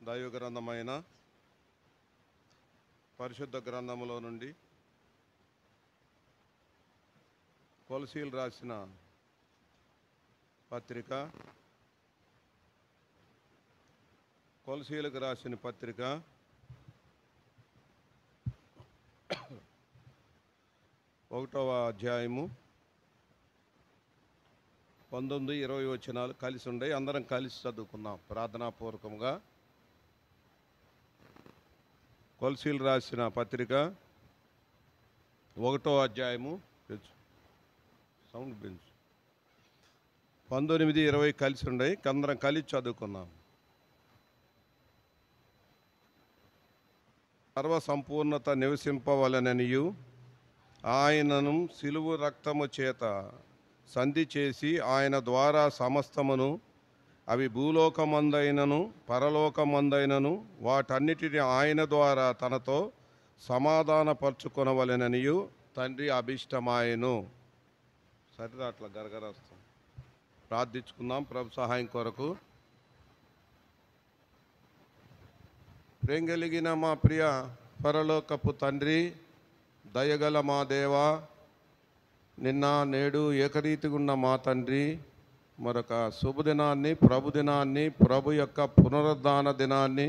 దైవ గ్రంథమైన పరిశుద్ధ గ్రంథములో నుండి కొలసీలు రాసిన పత్రిక, కొలసీలకు రాసిన పత్రిక 1వ అధ్యాయము 19-20 వచనాలు కలిసి ఉండే అందరం కలిసి చదువుకుందాం ప్రార్థనాపూర్వకంగా. కొలసీలు రాసిన పత్రిక 1వ అధ్యాయము సౌండ్ బెంచ్ 19-20 కలిసి ఉండే అందరం కలిసి చదువుకుందాం. సర్వసంపూర్ణత నివసింపవలననియు ఆయనను సిలువ రక్తము చేత సంధి చేసి ఆయన ద్వారా సమస్తమును, అవి భూలోకమందైనను పరలోకమందైనను వాటన్నిటిని ఆయన ద్వారా తనతో సమాధానపరచుకొనవలెననియు తండ్రి అభిష్టమాయను. సరిదా అట్లా గరగరస్తాం. ప్రార్థించుకుందాం ప్రభు సహాయం కొరకు. ప్రేమ కలిగిన మా ప్రియ పరలోకపు తండ్రి, దయగల మా దేవా, నిన్న నేడు ఏకరీతిగా ఉన్న మా తండ్రి, మరొక శుభదినాన్ని, ప్రభుదినాన్ని, ప్రభు యొక్క పునరుద్ధాన దినాన్ని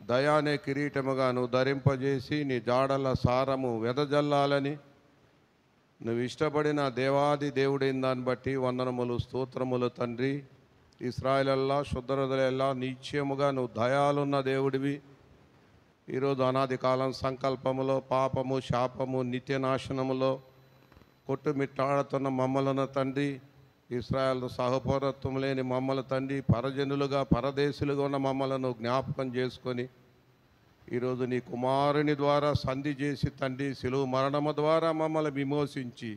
దయానే కిరీటముగా నువ్వు ధరింపజేసి నీ జాడల సారము వెదజల్లాలని నువ్వు ఇష్టపడిన దేవాది దేవుడైన దాన్ని బట్టి వందనములు, స్తోత్రములు తండ్రి. ఇశ్రాయేలల్లా శుద్ధరుదలెల్లా నిశ్చయముగా నువ్వు దయాలున్న దేవుడివి. ఈరోజు అనాది కాలం సంకల్పములో పాపము, శాపము, నిత్యనాశనములో కొట్టుమిట్టాడుతున్న మమ్మలను తండ్రి, ఇశ్రాయేలు సహపౌరత్వం లేని మమ్మల తండ్రి, పరజనులుగా పరదేశులుగా ఉన్న మమ్మలను జ్ఞాపకం చేసుకొని ఈరోజు నీ కుమారుని ద్వారా సంధి చేసి తండ్రి, శిలువ మరణము ద్వారా మమ్మల్ని విమోచించి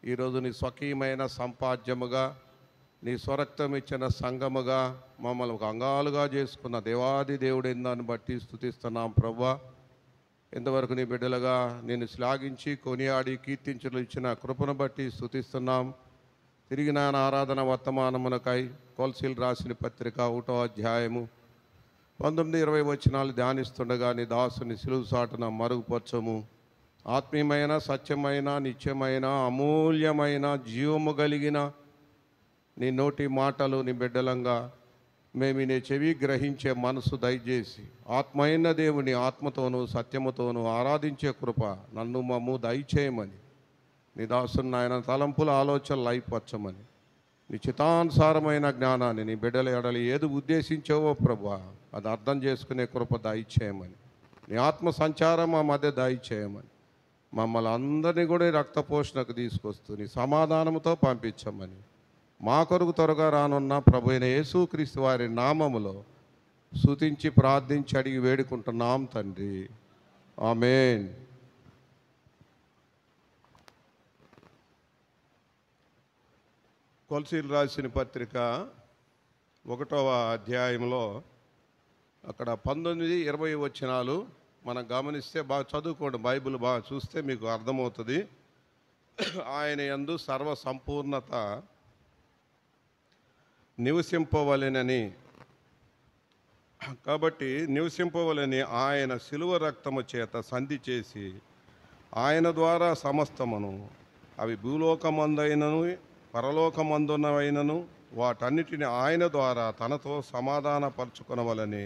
ఈరోజు నీ స్వకీయమైన సంపాద్యముగా, నీ స్వరక్తం ఇచ్చిన సంఘముగా మమ్మల్ని ఒక అంగాలుగా చేసుకున్న దేవాది దేవుడైన దాన్ని బట్టి స్తుతిస్తున్నాం ప్రభువా. ఎంతవరకు నీ బిడ్డలుగా నేను శ్లాఘించి కొనియాడి కీర్తించులు ఇచ్చిన కృపను బట్టి స్తుతిస్తున్నాం. తిరిగి నా ఆరాధన వర్తమానమునకై కొలసీలు రాసిన పత్రిక 1వ అధ్యాయము 19-20 వచనాలు ధ్యానిస్తుండగా నీ దాసుని సిలువ సాటున మరుగుపరచము. ఆత్మీయమైన, సత్యమైన, నిత్యమైన, అమూల్యమైన, జీవము కలిగిన నీ నోటి మాటలు నీ బిడ్డలంగా మేము నీ చెవి గ్రహించే మనసు దయచేసి ఆత్మైన దేవుని ఆత్మతోనూ సత్యముతోనూ ఆరాధించే కృప నన్ను మమ్ము దయచేయమని నీ దాసుని ఆయన తలంపుల ఆలోచనలు అయిపరచమని నీ చిత్తానుసారమైన జ్ఞానాన్ని నీ బిడ్డల ఎడలి ఏది ఉద్దేశించావో ప్రభువా అది అర్థం చేసుకునే కృప దయచేయమని, నీ ఆత్మ సంచారం మా మధ్య దయచేయమని, మమ్మల్ని అందరినీ కూడా రక్తపోషణకు తీసుకొస్తూ నీ సమాధానంతో పంపించమని మా కొరకు త్వరగా రానున్న ప్రభు అయిన యేసుక్రీస్తు వారి నామములో స్తుతించి ప్రార్థించి అడిగి వేడుకుంటున్నాం తండ్రి, ఆమేన్. కొలసీలు రాసిన పత్రిక 1వ అధ్యాయంలో అక్కడ 19-20 వచనాలు మనం గమనిస్తే బాగా చదువుకోండి, బైబిల్ బాగా చూస్తే మీకు అర్థమవుతుంది. ఆయన యందు సర్వ సంపూర్ణత నివసింపవలెనని, కాబట్టి నివసింపవలని ఆయన శిలువ రక్తము చేత సంధి చేసి ఆయన ద్వారా సమస్తమును, అవి భూలోకమందైనను పరలోకమందునవైనను వాటన్నిటిని ఆయన ద్వారా తనతో సమాధానపరచుకొనవలని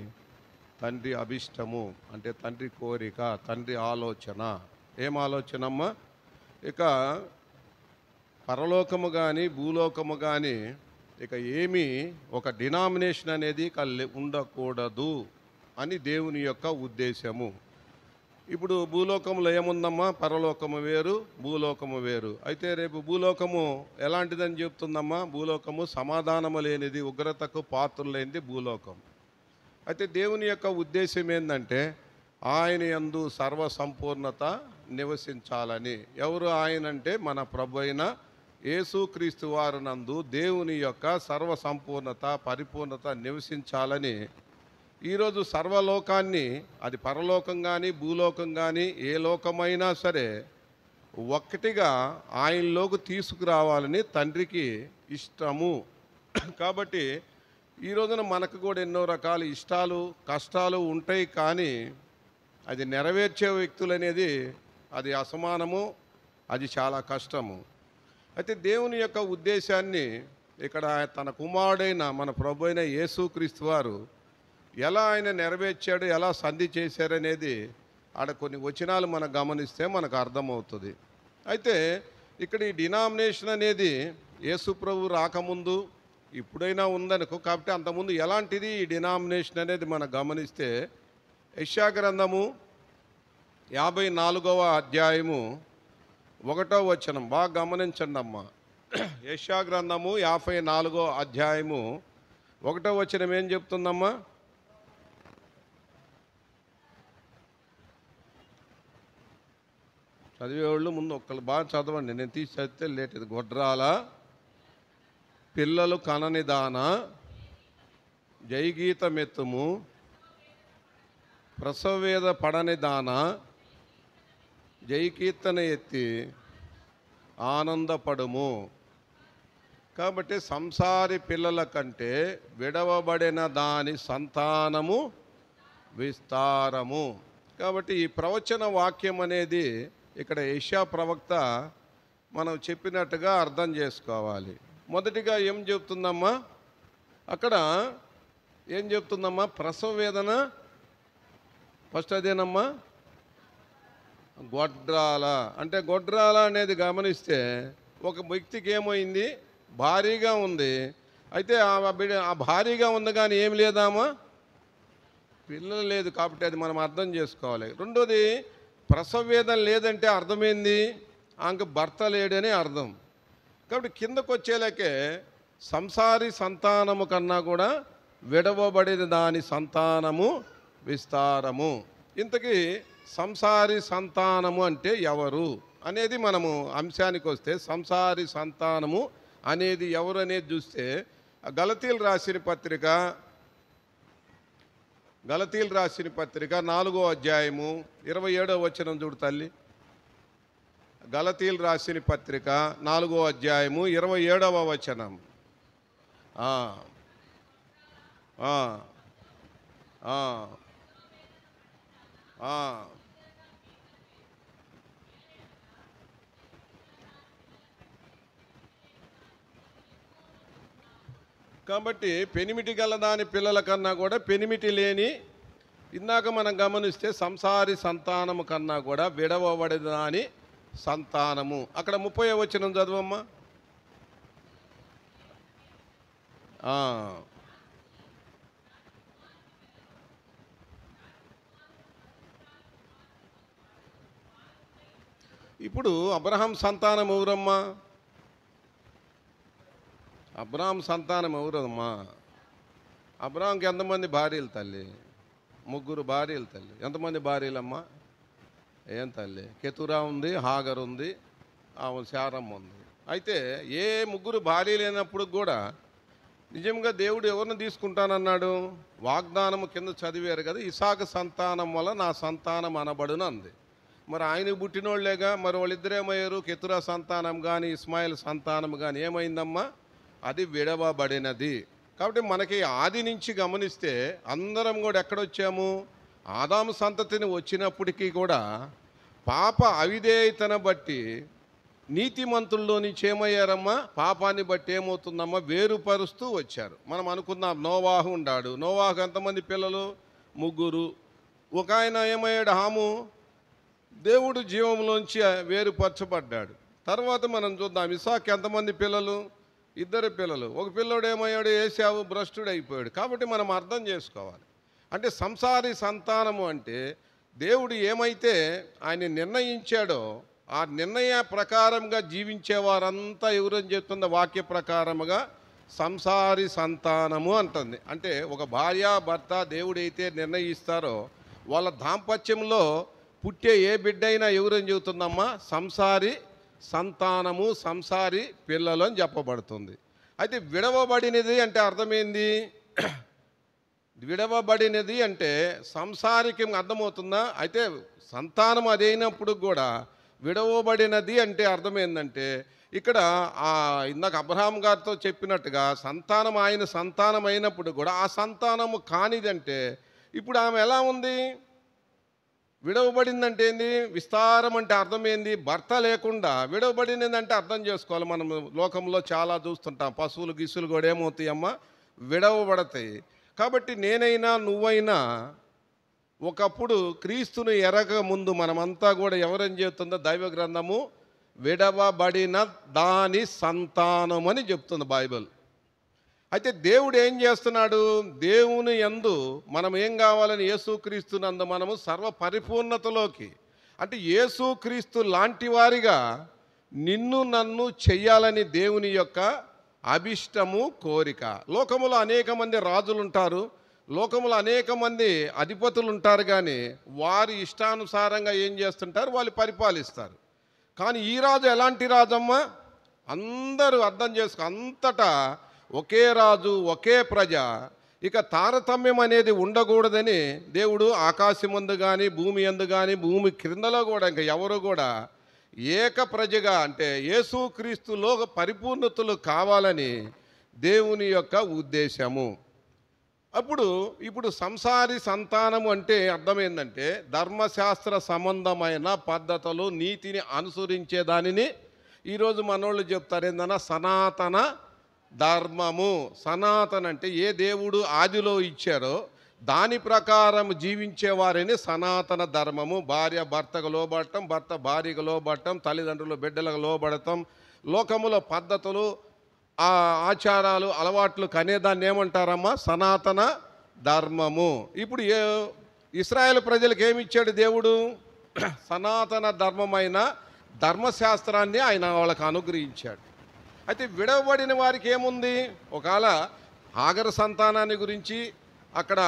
తండ్రి అభిష్టము. అంటే తండ్రి కోరిక, తండ్రి ఆలోచన. ఏం ఆలోచనమ్మా? ఇక పరలోకము కానీ భూలోకము కానీ ఇక ఏమీ ఒక డినామినేషన్ అనేది ఉండకూడదు అని దేవుని యొక్క ఉద్దేశము. ఇప్పుడు భూలోకంలో ఏముందమ్మా? పరలోకము వేరు, భూలోకము వేరు. అయితే రేపు భూలోకము ఎలాంటిదని చెప్తుందమ్మా? భూలోకము సమాధానము లేనిది, ఉగ్రతకు పాత్రలు లేనిది భూలోకం. అయితే దేవుని యొక్క ఉద్దేశం ఏంటంటే ఆయన యందు సర్వ సంపూర్ణత నివసించాలని. ఎవరు ఆయన అంటే మన ప్రభు అయిన యేసుక్రీస్తు వారి నందు దేవుని యొక్క సర్వ సంపూర్ణత, పరిపూర్ణత నివసించాలని ఈరోజు సర్వలోకాన్ని, అది పరలోకం కానీ భూలోకం కానీ ఏ లోకమైనా సరే ఒక్కటిగా ఆయనలోకి తీసుకురావాలని తండ్రికి ఇష్టము. కాబట్టి ఈ రోజున మనకు కూడా ఎన్నో రకాల ఇష్టాలు కష్టాలు ఉంటాయి, కానీ అది నెరవేర్చే వ్యక్తులు అనేది అది అసమానము, అది చాలా కష్టము. అయితే దేవుని యొక్క ఉద్దేశాన్ని ఇక్కడ తన కుమారుడైన మన ప్రభు అయిన యేసుక్రీస్తు వారు ఎలా ఆయన నెరవేర్చాడు, ఎలా సంధి చేశారనేది ఆడ కొన్ని వచనాలు మనం గమనిస్తే మనకు అర్థమవుతుంది. అయితే ఇక్కడ ఈ డినామినేషన్ అనేది యేసు ప్రభు రాకముందు ఇప్పుడైనా ఉందనుకో, కాబట్టి అంతకుముందు ఎలాంటిది ఈ డినామినేషన్ అనేది మనం గమనిస్తే యెషయా గ్రంథము 54వ అధ్యాయము 1వ వచనం బాగా గమనించండి అమ్మ. యెషయా గ్రంథము 54వ అధ్యాయము 1వ వచనం ఏం చెప్తుందమ్మా? చదివేవాళ్ళు ముందు ఒక్కళ్ళు బాగా చదవండి, నేను తీసి చదివితే లేట్. ఇది గొడ్రాల పిల్లలు కనని దాన జయగీతమెత్తుము, ప్రసవేద పడని దాన జయకీర్తన ఎత్తి ఆనందపడుము. కాబట్టి సంసారి పిల్లల కంటే విడవబడిన దాని సంతానము విస్తారము. కాబట్టి ఈ ప్రవచన వాక్యం అనేది ఇక్కడ యెషయా ప్రవక్త మనం చెప్పినట్టుగా అర్థం చేసుకోవాలి. మొదటిగా ఏం చెప్తుందమ్మా? అక్కడ ఏం చెప్తుందమ్మా? ప్రసవ వేదన ఫస్ట్ అదేనమ్మా, గొడ్రాల. అంటే గొడ్రాల అనేది గమనిస్తే ఒక వ్యక్తికి ఏమైంది, భారీగా ఉంది. అయితే ఆ భారీగా ఉంది కానీ ఏం లేదామా, పిల్లలు లేదు. కాబట్టి అది మనం అర్థం చేసుకోవాలి. రెండోది, ప్రసవ వేదన లేదంటే అర్థమైంది ఆమెకు భర్త లేడని అర్థం. కాబట్టి కిందకు వచ్చేలాకే సంసారి సంతానము కన్నా కూడా విడవబడిన దాని సంతానము విస్తారము. ఇంతకీ సంసారి సంతానము అంటే ఎవరు అనేది మనము అంశానికి వస్తే, సంసారి సంతానము అనేది ఎవరు అనేది చూస్తే గలతీలు రాసిన పత్రిక 4వ అధ్యాయము 27వ వచనం చూడు తల్లి. గలతీలు రాసిన పత్రిక 4వ అధ్యాయము 27వ వచనం. కాబట్టి పెనిమిటి గలదాని పిల్లల కన్నా కూడా పెనిమిటి లేని, ఇందాక మనం గమనిస్తే సంసారి సంతానము కన్నా కూడా విడవబడిదాని సంతానము. అక్కడ 30వ వచనం చదువమ్మా. ఇప్పుడు అబ్రహాం సంతానం ఎవరమ్మా? అబ్రహాం సంతానం ఎవరమ్మా? అబ్రహాంకి ఎంతమంది భార్యలు తల్లి? 3 భార్యలు తల్లి. ఎంతమంది భార్యలమ్మా? ఏం తల్లి? కెతురా ఉంది, హాగర్ ఉంది, శారమ్మ ఉంది. అయితే ఏ 3 భార్యలు లేనప్పుడు కూడా నిజంగా దేవుడు ఎవరిని తీసుకుంటానన్నాడు? వాగ్దానము కింద చదివారు కదా, ఇసాకు సంతానం వల్ల నా సంతానం అనబడును అంది. మరి ఆయనకు పుట్టినోళ్ళేగా, మరి వాళ్ళిద్దరేమయ్యారు? కెతురా సంతానం కానీ ఇస్మాయిల్ సంతానం కానీ ఏమైందమ్మా? అది విడవబడినది. కాబట్టి మనకి ఆది నుంచి గమనిస్తే అందరం కూడా ఎక్కడొచ్చాము? ఆదాము సంతతిని వచ్చినప్పటికీ కూడా పాప అవిధేయతను బట్టి నీతిమంతుల్లో నుంచి ఏమయ్యారమ్మా? పాపాన్ని బట్టి ఏమవుతుందమ్మా? వేరుపరుస్తూ వచ్చారు. మనం అనుకుందాం, నోవాహు ఉన్నాడు. నోవాహు ఎంతమంది పిల్లలు? 3. ఒక ఆయన ఏమయ్యాడు? హాము. దేవుడు జీవంలోంచి వేరుపరచబడ్డాడు. తర్వాత మనం చూద్దాం, ఇసాకు ఎంతమంది పిల్లలు? 2 పిల్లలు. ఒక పిల్లడు ఏమయ్యాడు? ఏశావు భ్రష్టుడు అయిపోయాడు. కాబట్టి మనం అర్థం చేసుకోవాలి, అంటే సంసారి సంతానము అంటే దేవుడు ఏమైతే ఆయన నిర్ణయించాడో ఆ నిర్ణయ ప్రకారంగా జీవించేవారంతా ఎవరని చెప్తుందో వాక్య ప్రకారముగా సంసారి సంతానము అంటుంది. అంటే ఒక భార్య భర్త దేవుడైతే నిర్ణయిస్తారో వాళ్ళ దాంపత్యంలో పుట్టే ఏ బిడ్డైనా ఎవరని చెబుతుందమ్మా? సంసారి సంతానము, సంసారి పిల్లలు అని చెప్పబడుతుంది. అయితే విడవబడినది అంటే అర్థమైంది? విడవబడినది అంటే సంసారికి అర్థమవుతుందా? అయితే సంతానం అదైనప్పుడు కూడా విడవబడినది అంటే అర్థమైందంటే ఇక్కడ ఇందాక అబ్రహాం గారితో చెప్పినట్టుగా సంతానం ఆయన సంతానం అయినప్పుడు కూడా ఆ సంతానము కానిదంటే ఇప్పుడు ఆమె ఎలా ఉంది? విడవబడిందంటే ఏంది? విస్తారం అంటే అర్థం ఏంది? భర్త లేకుండా విడవబడిందంటే అర్థం చేసుకోవాలి. మనం లోకంలో చాలా చూస్తుంటాం. పశువులు గిసులు కూడా ఏమవుతాయమ్మా? విడవబడతాయి. కాబట్టి నేనైనా నువ్వైనా ఒకప్పుడు క్రీస్తుని ఎరగ ముందు మనమంతా కూడా ఎవరని చెప్తుందో దైవ గ్రంథము విడవబడిన దాని సంతానం అని చెప్తుంది బైబిల్. అయితే దేవుడు ఏం చేస్తున్నాడు? దేవుని యందు మనం ఏం కావాలని? యేసుక్రీస్తునందు మనము సర్వ పరిపూర్ణతలోకి, అంటే యేసుక్రీస్తు లాంటి వారిగా నిన్ను నన్ను చెయ్యాలని దేవుని యొక్క అభిష్టము, కోరిక. లోకములో అనేక మంది రాజులు ఉంటారు, లోకములో అనేక మంది అధిపతులు ఉంటారు, కానీ వారి ఇష్టానుసారంగా ఏం చేస్తుంటారు? వాళ్ళు పరిపాలిస్తారు. కానీ ఈ రాజు ఎలాంటి రాజమ్మా? అందరూ అర్థం చేసుకో, అంతటా ఒకే రాజు, ఒకే ప్రజ. ఇక తారతమ్యం అనేది ఉండకూడదని దేవుడు ఆకాశమందు కానీ భూమి యందు కానీ భూమి క్రిందలో కూడా ఇంకా ఎవరు కూడా ఏక ప్రజగా, అంటే యేసుక్రీస్తులో పరిపూర్ణతలు కావాలని దేవుని యొక్క ఉద్దేశము. ఇప్పుడు సంసారి సంతానము అంటే అర్థం ఏంటంటే ధర్మశాస్త్ర సంబంధమైన పద్ధతులు, నీతిని అనుసరించే దానిని ఈరోజు మనోళ్ళు చెప్తారు ఏందన్నా? సనాతన ధర్మము. సనాతన అంటే ఏ దేవుడు ఆదిలో ఇచ్చారో దాని ప్రకారం జీవించేవారిని సనాతన ధర్మము. భార్య భర్తకు లోబడటం, భర్త భార్యకు లోబడటం, తల్లిదండ్రులు బిడ్డలకు లోబడటం, లోకములో పద్ధతులు, ఆచారాలు, అలవాట్లు కనేదాన్ని ఏమంటారమ్మా? సనాతన ధర్మము. ఇప్పుడు ఇశ్రాయేలు ప్రజలకు ఏమి ఇచ్చాడు దేవుడు? సనాతన ధర్మమైన ధర్మశాస్త్రాన్ని ఆయన వాళ్ళకు అనుగ్రహించాడు. అయితే విడవబడిన వారికి ఏముంది? ఒకవేళ హాగరు సంతానాన్ని గురించి, అక్కడ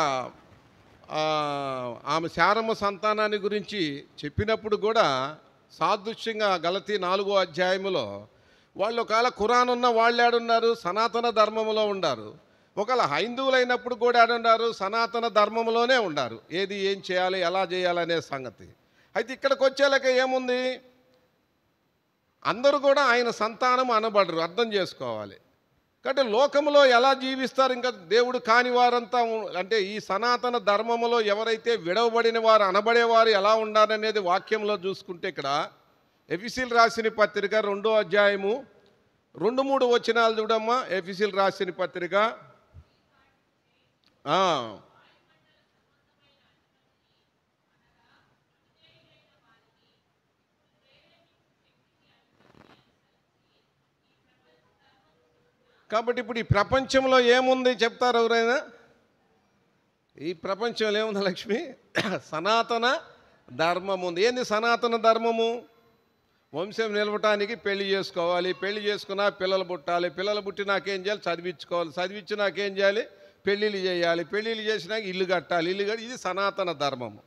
ఆమె శారమ్మ సంతానాన్ని గురించి చెప్పినప్పుడు కూడా సాదృశ్యంగా గలతీ 4వ అధ్యాయములో వాళ్ళు ఒకవేళ ఖురాన్ ఉన్న వాళ్ళు ఏడున్నారు? సనాతన ధర్మములో ఉండారు. ఒకవేళ హైందువులైనప్పుడు కూడా ఏడున్నారు? సనాతన ధర్మంలోనే ఉండారు. ఏది ఏం చేయాలి, ఎలా చేయాలనే సంగతి. అయితే ఇక్కడికి వచ్చేలాక ఏముంది? అందరూ కూడా ఆయన సంతానం అనబడరు, అర్థం చేసుకోవాలి. కాబట్టి లోకంలో ఎలా జీవిస్తారు? ఇంకా దేవుడు కాని వారంతా, అంటే ఈ సనాతన ధర్మములో ఎవరైతే విడవబడిన వారు అనబడేవారు ఎలా ఉండాలనేది వాక్యంలో చూసుకుంటే ఇక్కడ ఎఫెసీయులకు రాసిన పత్రిక 2వ అధ్యాయము 2-3 వచనాలు చూడమ్మా. ఎఫెసీయులకు రాసిన పత్రిక కాబట్టి ఇప్పుడు ఈ ప్రపంచంలో ఏముంది చెప్తారు ఎవరైనా? ఈ ప్రపంచంలో ఏముంది లక్ష్మి? సనాతన ధర్మం ఉంది. ఏంది సనాతన ధర్మము? వంశం నిలవటానికి పెళ్లి చేసుకోవాలి, పెళ్లి చేసుకున్నా పిల్లలు పుట్టాలి, పిల్లలు పుట్టినాకేం చేయాలి? చదివించుకోవాలి, చదివించినాకేం చేయాలి? పెళ్ళిళ్ళు చేయాలి, పెళ్ళిళ్ళు చేసినాక ఇల్లు కట్టాలి, ఇల్లు కట్టి, ఇది సనాతన ధర్మము.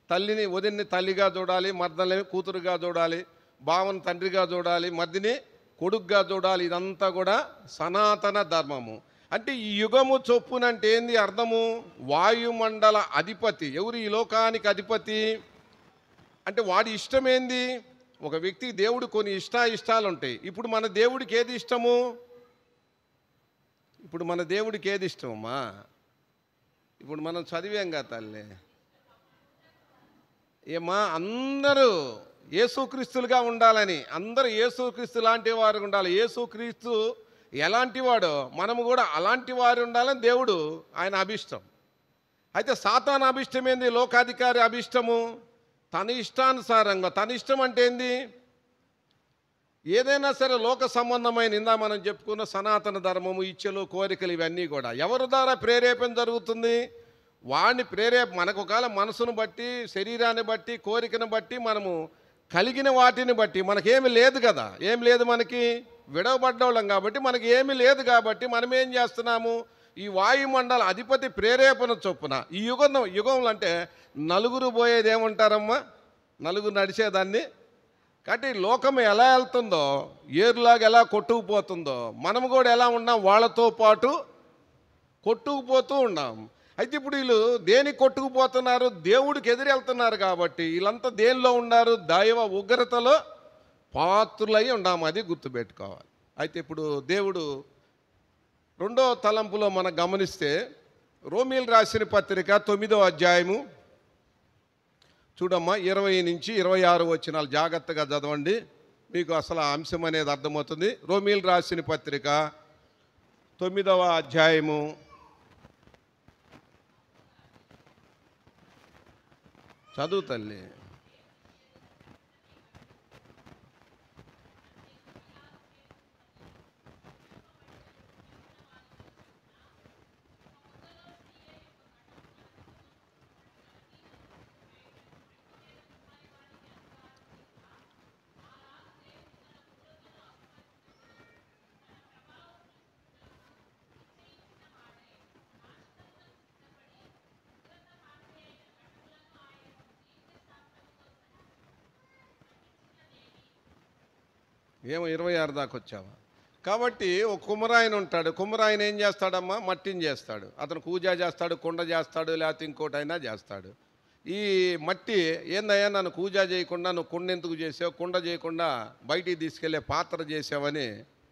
తల్లిని వదిన్ని తల్లిగా చూడాలి, మర్దల్ని కూతురుగా చూడాలి, బావని తండ్రిగా చూడాలి, మర్దిని కొడుకుగా చూడాలి. ఇదంతా కూడా సనాతన ధర్మము. అంటే ఈ యుగము చొప్పునంటే ఏంది అర్థము? వాయుమండల అధిపతి ఎవరు? ఈ లోకానికి అధిపతి. అంటే వాడి ఇష్టం ఏంది? ఒక వ్యక్తికి దేవుడు కొన్ని ఇష్టాలు ఉంటాయి. ఇప్పుడు మన దేవుడికి ఏది ఇష్టము? ఇప్పుడు మన దేవుడికి ఏది ఇష్టమమ్మా? ఇప్పుడు మనం చదివాం కదా తల్లి. ఏమా అందరూ యేసుక్రీస్తులుగా ఉండాలని, అందరూ యేసుక్రీస్తు లాంటి వారు ఉండాలి. యేసుక్రీస్తు ఎలాంటి వాడో మనము కూడా అలాంటి వారు ఉండాలని దేవుడు ఆయన అభిష్టం. అయితే సాతాను అభిష్టం ఏంది? లోకాధికారి అభిష్టము తన ఇష్టానుసారంగా. తన ఇష్టం అంటే ఏంది? ఏదైనా సరే లోక సంబంధమైన, ఇందా మనం చెప్పుకున్న సనాతన ధర్మము, ఇచ్చలు, కోరికలు, ఇవన్నీ కూడా ఎవరి ద్వారా ప్రేరేపణ జరుగుతుంది? వాడిని మనకు ఒకవేళ మనసును బట్టి, శరీరాన్ని బట్టి, కోరికను బట్టి, మనము కలిగిన వాటిని బట్టి, మనకేమి లేదు కదా. ఏం లేదు మనకి, విడవబడ్డోళ్ళం కాబట్టి మనకి ఏమీ లేదు. కాబట్టి మనం ఏం చేస్తున్నాము? ఈ వాయుమండల అధిపతి ప్రేరేపణ చొప్పున ఈ యుగంలో అంటే నలుగురు పోయేది ఏమంటారమ్మా? నలుగురు నడిచేదాన్ని. కాబట్టి లోకం ఎలా వెళ్తుందో, ఏరులాగా ఎలా కొట్టుకుపోతుందో, మనము కూడా ఎలా ఉన్నాం? వాళ్ళతో పాటు కొట్టుకుపోతూ ఉన్నాం. అయితే ఇప్పుడు వీళ్ళు దేనికి కొట్టుకుపోతున్నారు? దేవుడికి ఎదురెళ్తున్నారు. కాబట్టి వీళ్ళంతా దేనిలో ఉన్నారు? దైవ ఉగ్రతలో పాత్రులై ఉండాము, అది గుర్తుపెట్టుకోవాలి. అయితే ఇప్పుడు దేవుడు రెండో తలంపులో మనం గమనిస్తే రోమీలు రాసిన పత్రిక 9వ అధ్యాయము చూడమ్మా, 20 నుంచి 26 వచనాలు జాగ్రత్తగా చదవండి, మీకు అసలు ఆ అంశం అనేది అర్థమవుతుంది. రోమీలు రాసిన పత్రిక 9వ అధ్యాయము చదువు తల్లి. ఏమో 26 దాకా వచ్చావా? కాబట్టి ఒక కుమ్మరాయన ఉంటాడు. కుమ్మరాయన ఏం చేస్తాడమ్మా? మట్టిని చేస్తాడు. అతను పూజ చేస్తాడు, కుండ చేస్తాడు, లేకపోతే ఇంకోటైనా చేస్తాడు. ఈ మట్టి ఏందయ్యా నన్ను పూజ చేయకుండా నువ్వు కుండ ఎందుకు చేసావు, కుండ చేయకుండా బయటికి తీసుకెళ్లే పాత్ర చేసావని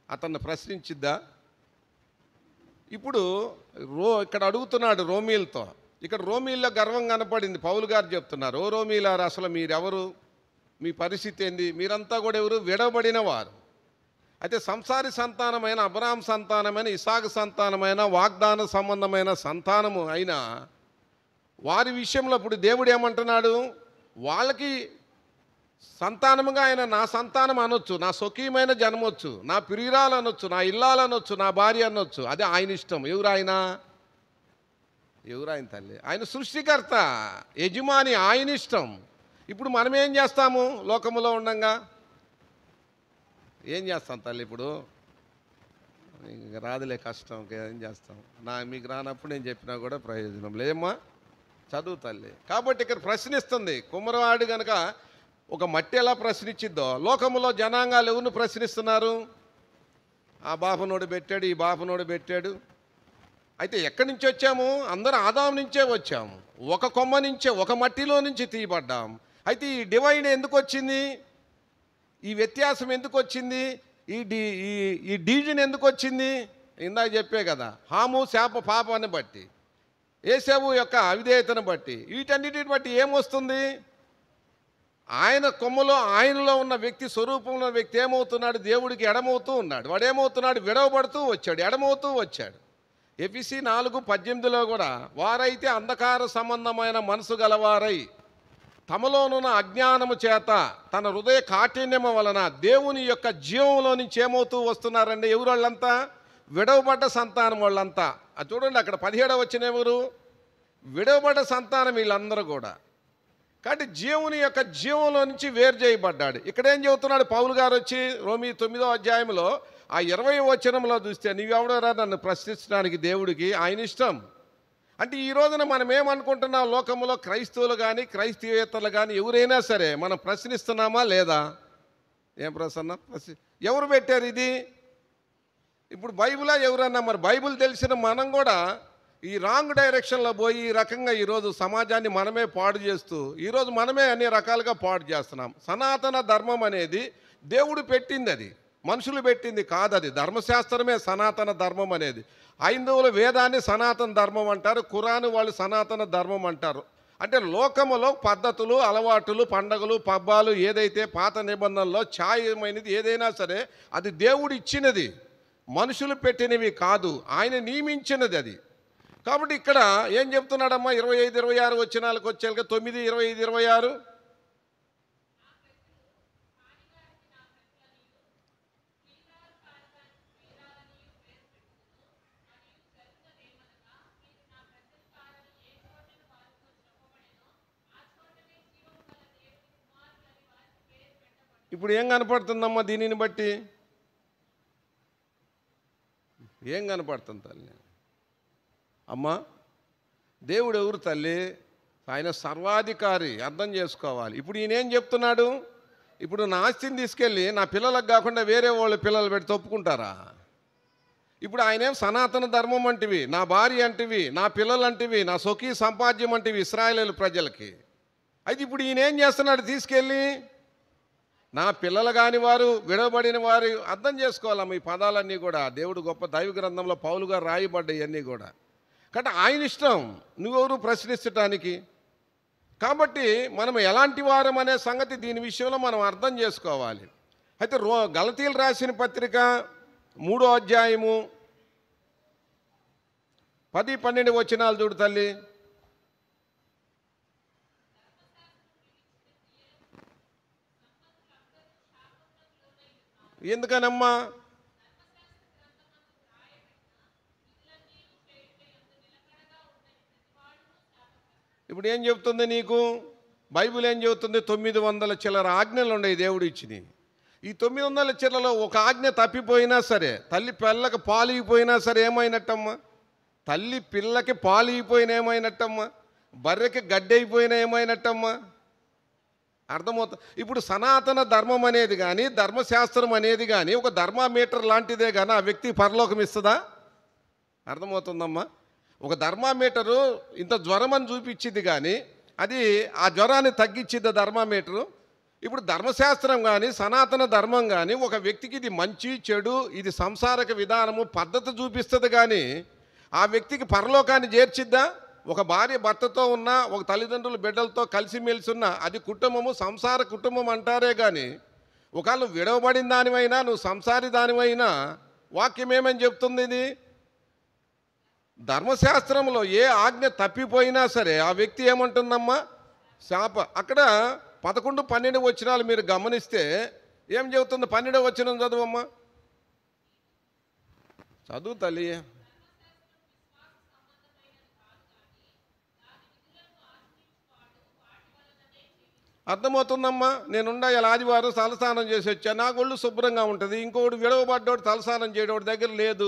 అతన్ని ప్రశ్నించిద్దా? ఇప్పుడు ఇక్కడ అడుగుతున్నాడు రోమీలతో. ఇక్కడ రోమీల్లో గర్వం కనపడింది. పౌలు గారు చెప్తున్నారు, ఓ రోమీలారు, అసలు మీరెవరు, మీ పరిస్థితి ఏంది? మీరంతా కూడా ఎవరు? విడవబడిన వారు. అయితే సంసారి సంతానమైన, అబ్రాహాం సంతానమైన, ఇసాకు సంతానమైన, వాగ్దాన సంబంధమైన సంతానము అయినా వారి విషయంలో ఇప్పుడు దేవుడు ఏమంటున్నాడు? వాళ్ళకి సంతానముగా ఆయన నా సంతానం అనొచ్చు, నా స్వకీయమైన జన్మొచ్చు, నా ప్రియురాలు అనొచ్చు, నా ఇల్లాలు అనొచ్చు, నా భార్య అనొచ్చు, అది ఆయన ఇష్టం. ఎవరు ఆయన తల్లి? ఆయన సృష్టికర్త, యజమాని, ఆయన ఇష్టం. ఇప్పుడు మనం ఏం చేస్తాము? లోకములో ఉండంగా ఏం చేస్తాం తల్లి? ఇప్పుడు ఇంక రాదులే, కష్టం, ఏం చేస్తాం? మీకు రానప్పుడు నేను చెప్పినా కూడా ప్రయోజనం లేమ్మా, చదువు తల్లి. కాబట్టి ఇక్కడ ప్రశ్నిస్తుంది. కుమ్మరవాడు కనుక ఒక మట్టి ఎలా ప్రశ్నించిద్దో, లోకములో జనాంగాలు ఎవరిని ప్రశ్నిస్తున్నారు? ఆ బాపనోడు పెట్టాడు, ఈ బాపనోడు పెట్టాడు. అయితే ఎక్కడి నుంచి వచ్చాము? అందరూ ఆదాం నుంచే వచ్చాము. ఒక కొమ్మ నుంచే, ఒక మట్టిలో నుంచి తీయబడ్డాం. అయితే ఈ డివైడ్ ఎందుకు వచ్చింది? ఈ వ్యత్యాసం ఎందుకు వచ్చింది? ఈ డివిజన్ ఎందుకు వచ్చింది? ఇందాక చెప్పే కదా, హాము శాప పాపాన్ని బట్టి, ఏసేవు యొక్క అవిధేయతను బట్టి, వీటన్నిటిని బట్టి ఏమొస్తుంది? ఆయన కొమ్మలో, ఆయనలో ఉన్న వ్యక్తి, స్వరూపంలో ఉన్న వ్యక్తి ఏమవుతున్నాడు? దేవుడికి ఎడమవుతూ ఉన్నాడు. వాడు ఏమవుతున్నాడు? విడవబడుతూ వచ్చాడు, ఎడమవుతూ వచ్చాడు. ఎఫెసీ 4:18లో కూడా, వారైతే అంధకార సంబంధమైన మనసు గలవారై తమలోనున్న అజ్ఞానము చేత తన హృదయ కాఠిన్యము వలన దేవుని యొక్క జీవంలో నుంచి ఏమవుతూ వస్తున్నారండి? ఎవరు వాళ్ళంతా? విడవబడ్డ సంతానం వాళ్ళంతా. అది చూడండి, అక్కడ 17వ వచనం ఎవరు? విడవబడ్డ సంతానం వీళ్ళందరూ కూడా. కాబట్టి జీవుని యొక్క జీవంలో నుంచి వేరు చేయబడ్డాడు. ఇక్కడ ఏం చెబుతున్నాడు పౌలు గారు వచ్చి? రోమీ 9వ అధ్యాయంలో ఆ 20వ వచనంలో చూస్తే, నీవెవడరా నన్ను ప్రశ్నించడానికి? దేవుడికి ఆయన ఇష్టం. అంటే ఈ రోజున మనం ఏమనుకుంటున్నాం? లోకంలో క్రైస్తవులు కానీ, క్రైస్తవేతలు కానీ ఎవరైనా సరే మనం ప్రశ్నిస్తున్నామా లేదా? ఏం ప్రశ్న? ఎవరు పెట్టారు ఇది? ఇప్పుడు బైబిలా ఎవరన్నా? మరి బైబిల్ తెలిసిన మనం కూడా ఈ రాంగ్ డైరెక్షన్లో పోయి ఈ రకంగా ఈరోజు సమాజాన్ని మనమే పాడు చేస్తూ, ఈరోజు మనమే అన్ని రకాలుగా పాడు చేస్తున్నాం. సనాతన ధర్మం అనేది దేవుడు పెట్టింది, అది మనుషులు పెట్టింది కాదు. అది ధర్మశాస్త్రమే సనాతన ధర్మం అనేది. హైందవులు వేదాన్ని సనాతన ధర్మం అంటారు, ఖురాను వాళ్ళు సనాతన ధర్మం అంటారు. అంటే లోకములో పద్ధతులు, అలవాటులు, పండగలు, పబ్బాలు ఏదైతే పాత నిబంధనలో ఛాయమైనది ఏదైనా సరే అది దేవుడు ఇచ్చినది, మనుషులు పెట్టినవి కాదు, ఆయన నియమించినది అది. కాబట్టి ఇక్కడ ఏం చెప్తున్నాడమ్మా? 25, 26 వచనాలకు వచ్చేళ్ళకి 9, 25, 26. ఇప్పుడు ఏం కనపడుతుందమ్మా దీనిని బట్టి? ఏం కనపడుతుంది తల్లి? అమ్మా, దేవుడు ఎవరు తల్లి? ఆయన సర్వాధికారి, అర్థం చేసుకోవాలి. ఇప్పుడు ఈయన ఏం చెప్తున్నాడు? ఇప్పుడు నా ఆస్తిని తీసుకెళ్ళి నా పిల్లలకు కాకుండా వేరే వాళ్ళ పిల్లలు పెట్టి తప్పుకుంటారా? ఇప్పుడు ఆయనేం సనాతన ధర్మం అంటివి, నా భార్య అంటివి, నా పిల్లలు అంటివి, నా స్వకీయ సంపాద్యం అంటివి ఇశ్రాయేలు ప్రజలకి. అయితే ఇప్పుడు ఈయన ఏం చేస్తున్నాడు? తీసుకెళ్ళి నా పిల్లలు కాని వారు, విడవబడిన వారు, అర్థం చేసుకోవాలమ్మ ఈ పదాలన్నీ కూడా. దేవుడు గొప్ప దైవ గ్రంథంలో పౌలు గారు రాయబడ్డాయి ఇవన్నీ కూడా. కాబట్టి ఆయన ఇష్టం, నువ్వెవరు ప్రశ్నించటానికి. కాబట్టి మనం ఎలాంటి వారం అనే సంగతి దీని విషయంలో మనం అర్థం చేసుకోవాలి. అయితే గలతీయులు రాసిన పత్రిక 3వ అధ్యాయము 10-12 వచనాలు చూడు తల్లి. ఎందుకనమ్మా? ఇప్పుడు ఏం చెప్తుంది నీకు బైబిల్? ఏం చెబుతుంది? 900 చిల్లర ఆజ్ఞలు ఉన్నాయి దేవుడు ఇచ్చినవి. ఈ 900 చిల్లరలో ఒక ఆజ్ఞ తప్పిపోయినా సరే, తల్లి పిల్లకి పాలు ఇగిపోయినా సరే ఏమైనట్టమ్మా? తల్లి పిల్లకి పాలు ఇగిపోయినా ఏమైనట్టమ్మా? బర్రెకి గడ్డి అయిపోయినా ఏమైనట్టమ్మా? అర్థమవుతుంది. ఇప్పుడు సనాతన ధర్మం అనేది కానీ, ధర్మశాస్త్రం అనేది కానీ ఒక ధర్మామీటర్ లాంటిదే కానీ ఆ వ్యక్తి పరలోకం ఇస్తుందా? అర్థమవుతుందమ్మా? ఒక ధర్మామీటరు ఇంత జ్వరం అని చూపించింది కానీ అది ఆ జ్వరాన్ని తగ్గించింది ధర్మామీటరు. ఇప్పుడు ధర్మశాస్త్రం కానీ సనాతన ధర్మం కానీ ఒక వ్యక్తికి ఇది మంచి చెడు, ఇది సంసారక విధానము పద్ధతి చూపిస్తుంది కానీ ఆ వ్యక్తికి పరలోకాన్ని చేర్చిద్దా? ఒక భార్య భర్తతో ఉన్న, ఒక తల్లిదండ్రులు బిడ్డలతో కలిసిమెలిసి ఉన్న, అది కుటుంబము, సంసార కుటుంబం అంటారే కానీ ఒకవేళ నువ్వు విడవబడిన దానివైనా, నువ్వు సంసారి దానివైనా వాక్యం ఏమని చెప్తుంది? ఇది ధర్మశాస్త్రంలో ఏ ఆజ్ఞ తప్పిపోయినా సరే ఆ వ్యక్తి ఏమంటుందమ్మా? శాప. అక్కడ 11-12 వచనాలు మీరు గమనిస్తే ఏం చెబుతుంది? 12వ వచనం చదువమ్మా. చదువు తల్లి. అర్థమవుతుందమ్మా? నేనుండా ఇలా ఆదివారం తలస్నానం చేసి వచ్చా, నా ఒళ్ళు శుభ్రంగా ఉంటుంది. ఇంకోటి విడవబడ్డోడు తలస్నానం చేయడం దగ్గర లేదు.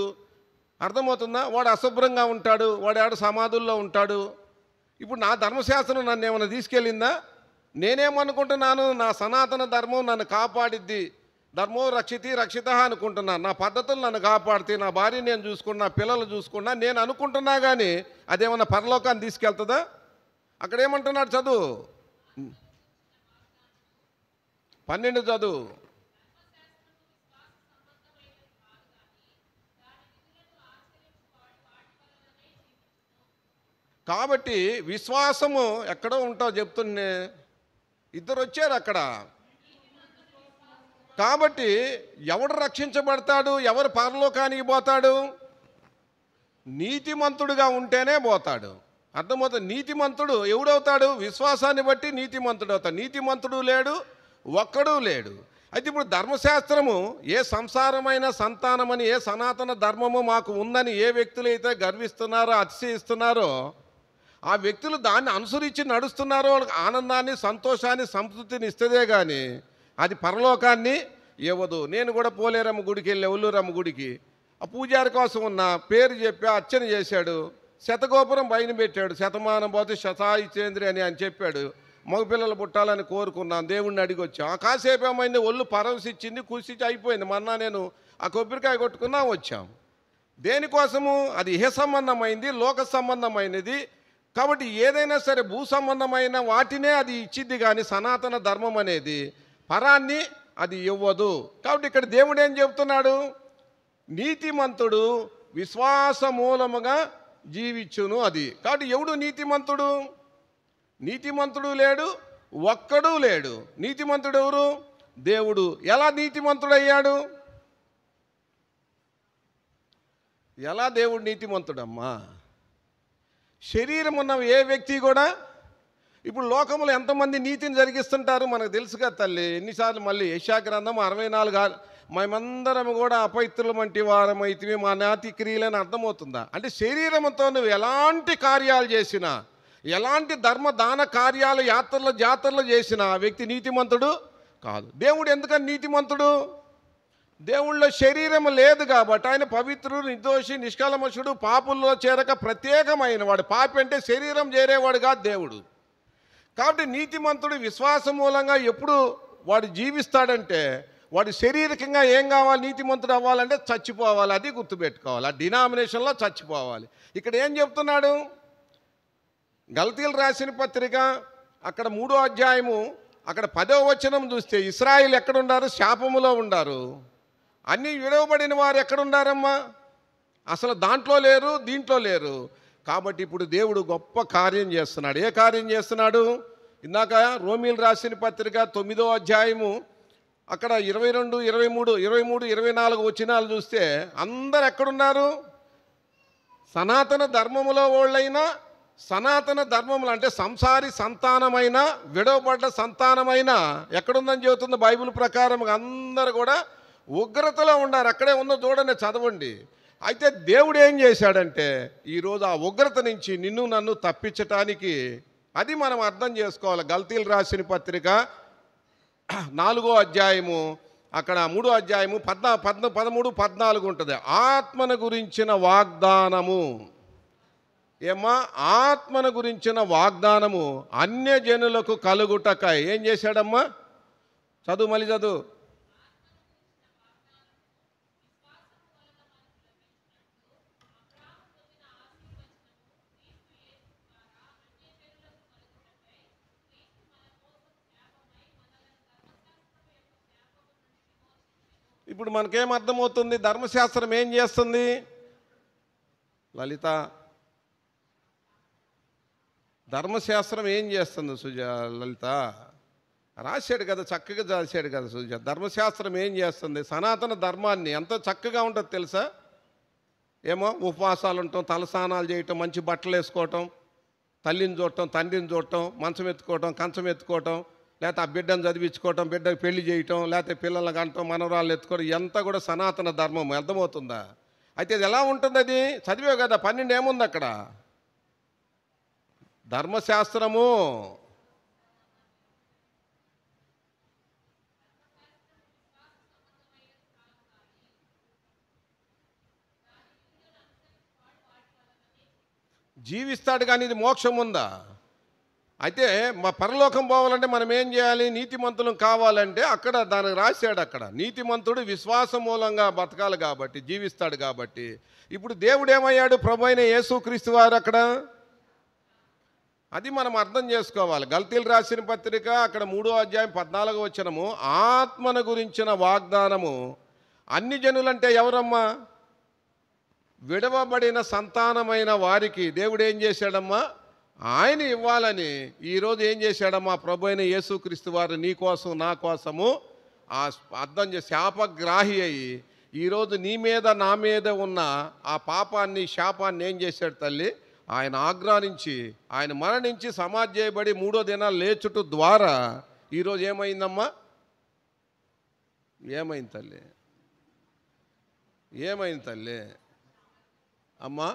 అర్థమవుతుందా? వాడు అశుభ్రంగా ఉంటాడు, వాడు ఆడ సమాధుల్లో ఉంటాడు. ఇప్పుడు నా ధర్మశాస్త్రం నన్ను ఏమైనా తీసుకెళ్ళిందా? నేనేమనుకుంటున్నాను? నా సనాతన ధర్మం నన్ను కాపాడిద్ది, ధర్మో రక్షితి రక్షిత అనుకుంటున్నాను. నా పద్ధతులు నన్ను కాపాడితే, నా భార్య నేను చూసుకున్నా, పిల్లలు చూసుకున్నా నేను అనుకుంటున్నా కానీ అదేమన్నా పరలోకాన్ని తీసుకెళ్తుందా? అక్కడ ఏమంటున్నాడు? చదువు 12 చదువు. కాబట్టి విశ్వాసము ఎక్కడో ఉంటావు చెప్తున్నే. ఇద్దరు వచ్చారు అక్కడ. కాబట్టి ఎవడు రక్షించబడతాడు? ఎవరు పరలోకానికి పోతాడు? నీతిమంతుడుగా ఉంటేనే పోతాడు. అర్థమవుతుంది? నీతిమంతుడు ఎవడవుతాడు? విశ్వాసాన్ని బట్టి నీతిమంతుడు అవుతాడు. నీతిమంతుడు లేడు, ఒక్కడూ లేడు. అయితే ఇప్పుడు ధర్మశాస్త్రము ఏ సంసారమైన సంతానమని, ఏ సనాతన ధర్మము మాకు ఉందని ఏ వ్యక్తులైతే గర్విస్తున్నారో, అతిశయిస్తున్నారో, ఆ వ్యక్తులు దాన్ని అనుసరించి నడుస్తున్నారో వాళ్ళకి ఆనందాన్ని, సంతోషాన్ని, సంతృప్తిని ఇస్తుందే కానీ అది పరలోకాన్ని ఇవ్వదు. నేను కూడా పోలేరమ్మ గుడికి వెళ్ళి, ఒల్లూరమ్మ గుడికి ఆ పూజారి కోసం ఉన్న పేరు చెప్పి అర్చన చేశాడు. శతగోపురం బయట పెట్టాడు. శతమానం పోతే శతాయిచేంద్రి అని ఆయన చెప్పాడు. మగపిల్లలు పుట్టాలని కోరుకున్నాను, దేవుణ్ణి అడిగి వచ్చాం. కాసేపు ఏమైంది, ఒళ్ళు పరవశిచ్చింది, కుసిచి అయిపోయింది. మొన్న నేను ఆ కొబ్బరికాయ కొట్టుకున్నా వచ్చాం. దేనికోసము? అది ఇహ సంబంధమైంది, లోక సంబంధమైనది. కాబట్టి ఏదైనా సరే భూ సంబంధమైన వాటినే అది ఇచ్చిద్ది కానీ సనాతన ధర్మం అనేది పరాన్ని అది ఇవ్వదు. కాబట్టి ఇక్కడ దేవుడు ఏం చెప్తున్నాడు? నీతిమంతుడు విశ్వాస మూలముగా జీవించును. అది కాబట్టి ఎవడు నీతిమంతుడు? నీతిమంతుడు లేడు, ఒక్కడూ లేడు. నీతిమంతుడు ఎవరు? దేవుడు. ఎలా నీతిమంతుడయ్యాడు? ఎలా దేవుడు నీతిమంతుడమ్మా? శరీరం ఉన్న ఏ వ్యక్తి కూడా, ఇప్పుడు లోకంలో ఎంతమంది నీతిని జరిగిస్తుంటారు మనకు తెలుసుగా తల్లి. ఎన్నిసార్లు మళ్ళీ యెషయా గ్రంథం 64 మేమందరం కూడా అపవిత్రుల వంటి వారమైతే మా నాతి క్రియలని అర్థమవుతుందా? అంటే శరీరంతో నువ్వు ఎలాంటి కార్యాలు చేసినా, ఎలాంటి ధర్మదాన కార్యాలు, యాత్రలు జాతరలు చేసినా ఆ వ్యక్తి నీతిమంతుడు కాదు. దేవుడు ఎందుకని నీతిమంతుడు? దేవుళ్ళో శరీరం లేదు కాబట్టి ఆయన పవిత్రుడు, నిర్దోషి, నిష్కల్మషుడు, పాపుల్లో చేరక ప్రత్యేకమైన వాడు. పాపి అంటే శరీరం చేరేవాడు కాదు దేవుడు. కాబట్టి నీతిమంతుడు విశ్వాస మూలంగా ఎప్పుడు వాడు జీవిస్తాడంటే, వాడు శారీరకంగా ఏం కావాలి? నీతిమంతుడు అవ్వాలంటే చచ్చిపోవాలి. అది గుర్తుపెట్టుకోవాలి. ఆ డినామినేషన్లో చచ్చిపోవాలి. ఇక్కడ ఏం చెప్తున్నాడు? గలతీయులు రాసిన పత్రిక అక్కడ 3వ అధ్యాయము అక్కడ 10వ వచనం చూస్తే ఇశ్రాయేలు ఎక్కడున్నారు? శాపములో ఉండారు. అన్నీ విడవబడిన వారు ఎక్కడున్నారమ్మా? అసలు దాంట్లో లేరు, దీంట్లో లేరు. కాబట్టి ఇప్పుడు దేవుడు గొప్ప కార్యం చేస్తున్నాడు. ఏ కార్యం చేస్తున్నాడు? ఇందాక రోమీలు రాసిన పత్రిక 9వ అధ్యాయము అక్కడ 22, 23, 24 వచనాలు చూస్తే అందరు ఎక్కడున్నారు? సనాతన ధర్మములో వాళ్ళైనా, సనాతన ధర్మములు అంటే సంసారి సంతానమైన, విడవబడ్డ సంతానమైన ఎక్కడుందని చెబుతుంది బైబిల్ ప్రకారం. అందరు కూడా ఉగ్రతలో ఉన్నారు. అక్కడే ఉందో చూడండి, చదవండి. అయితే దేవుడు ఏం చేశాడంటే ఈరోజు ఆ ఉగ్రత నుంచి నిన్ను నన్ను తప్పించటానికి, అది మనం అర్థం చేసుకోవాలి. గల్తీలు రాసిన పత్రిక 4వ అధ్యాయము అక్కడ 3వ అధ్యాయము 13, 14 ఉంటుంది. ఆత్మను గురించిన వాగ్దానము. ఏమ్మా? ఆత్మను గురించిన వాగ్దానము అన్యజనులకు కలుగుటకై ఏం చేశాడమ్మా? చదువు, మళ్ళీ చదువు. ఇప్పుడు మనకేం అర్థమవుతుంది? ధర్మశాస్త్రం ఏం చేస్తుంది? లలిత, ధర్మశాస్త్రం ఏం చేస్తుంది లలిత? రాశాడు కదా, చక్కగా రాశాడు కదా ధర్మశాస్త్రం ఏం చేస్తుంది? సనాతన ధర్మాన్ని ఎంత చక్కగా ఉంటుంది తెలుసా? ఏమో ఉపవాసాలు ఉండటం, తలస్నానాలు చేయటం, మంచి బట్టలు వేసుకోవటం, తల్లిని చూడటం, తండ్రిని చూడటం, మంచం ఎత్తుకోవటం, కంచం ఎత్తుకోవటం, లేకపోతే ఆ బిడ్డను చదివించుకోవటం, బిడ్డకు పెళ్లి చేయటం, లేకపోతే పిల్లలను కంటం, మనవరాళ్ళు ఎత్తుకోవడం, ఎంత కూడా సనాతన ధర్మం. అర్థమవుతుందా? అయితే అది ఎలా ఉంటుంది? అది చదివే కదా 12 ఏముంది అక్కడ? ధర్మశాస్త్రము. జీవిస్తాడు కానీ ఇది మోక్షం ఉందా? అయితే మా పరలోకం పోవాలంటే మనం ఏం చేయాలి? నీతిమంతులం కావాలంటే అక్కడ దానికి రాశాడు. అక్కడ నీతిమంతుడు విశ్వాసం మూలంగా బతకాలి కాబట్టి, జీవిస్తాడు కాబట్టి. ఇప్పుడు దేవుడు ఏమయ్యాడు? ప్రభు అయిన యేసుక్రీస్తు వారు అక్కడ. అది మనం అర్థం చేసుకోవాలి. గల్తీలు రాసిన పత్రిక అక్కడ 3వ అధ్యాయం 14వ వచనము ఆత్మను గురించిన వాగ్దానము అన్ని జనులంటే ఎవరమ్మా? విడవబడిన సంతానమైన వారికి దేవుడు ఏం చేశాడమ్మా? ఆయన ఇవ్వాలని ఈరోజు ఏం చేశాడమ్మా? ప్రభు అయిన యేసుక్రీస్తు వారు నీ కోసం నా కోసము ఆ అర్థం చేసి శాపగ్రాహి అయ్యి ఈరోజు నీ మీద నా మీద ఉన్న ఆ పాపాన్ని, శాపాన్ని ఏం చేశాడు తల్లి? ఆయన ఆగ్రహించి, ఆయన మరణించి సమాధి చేయబడి 3వ దినాలు లేచుట ద్వారా ఈరోజు ఏమైందమ్మా? ఏమైంది తల్లి? ఏమైంది తల్లి? అమ్మా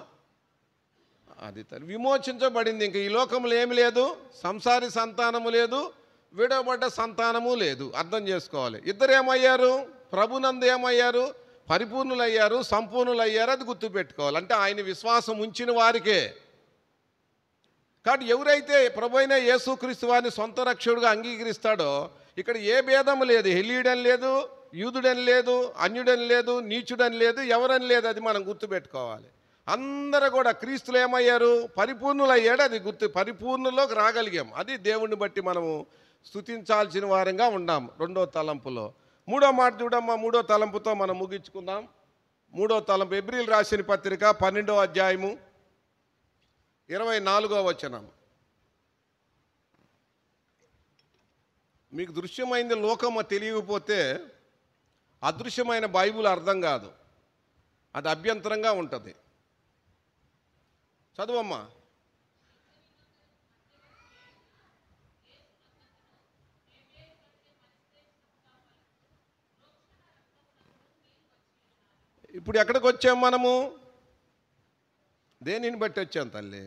అది తల్లి విమోచించబడింది. ఇంక ఈ లోకంలో ఏమి లేదు, సంసారి సంతానము లేదు, విడవబడ్డ సంతానము లేదు. అర్థం చేసుకోవాలి. ఇద్దరు ఏమయ్యారు? ప్రభునందు ఏమయ్యారు? పరిపూర్ణులయ్యారు, సంపూర్ణులయ్యారు. అది గుర్తుపెట్టుకోవాలి. అంటే ఆయన విశ్వాసం ఉంచిన వారికే. కాబట్టి ఎవరైతే ప్రభు అయిన యేసుక్రీస్తు వారిని సొంత రక్షకుడిగా అంగీకరిస్తాడో ఇక్కడ ఏ భేదం లేదు. హెలీయుడని లేదు, యూదుడని లేదు, అన్యుడని లేదు, నీచుడని లేదు, ఎవరని లేదు. అది మనం గుర్తుపెట్టుకోవాలి. అందరూ కూడా క్రీస్తులు ఏమయ్యారు? పరిపూర్ణులయ్యాడు. అది పరిపూర్ణులోకి రాగలిగాం. అది దేవుణ్ణి బట్టి మనము స్తుతించాల్సిన వారంగా ఉన్నాం. 2వ తలంపులో 3వ మాట చూడమ్మా. 3వ తలంపుతో మనం ముగించుకుందాం. 3వ తలంపు హెబ్రీయులు రాసిన పత్రిక 12వ అధ్యాయము 24వ వచనం. మీకు దృశ్యమైంది లోకము తెలియకపోతే అదృశ్యమైన బైబిల్ అర్థం కాదు. అది అభ్యంతరంగా ఉంటుంది. చదువమ్మా. ఇప్పుడు ఎక్కడికి వచ్చాం మనము? దేనిని బట్టి వచ్చాం తల్లి?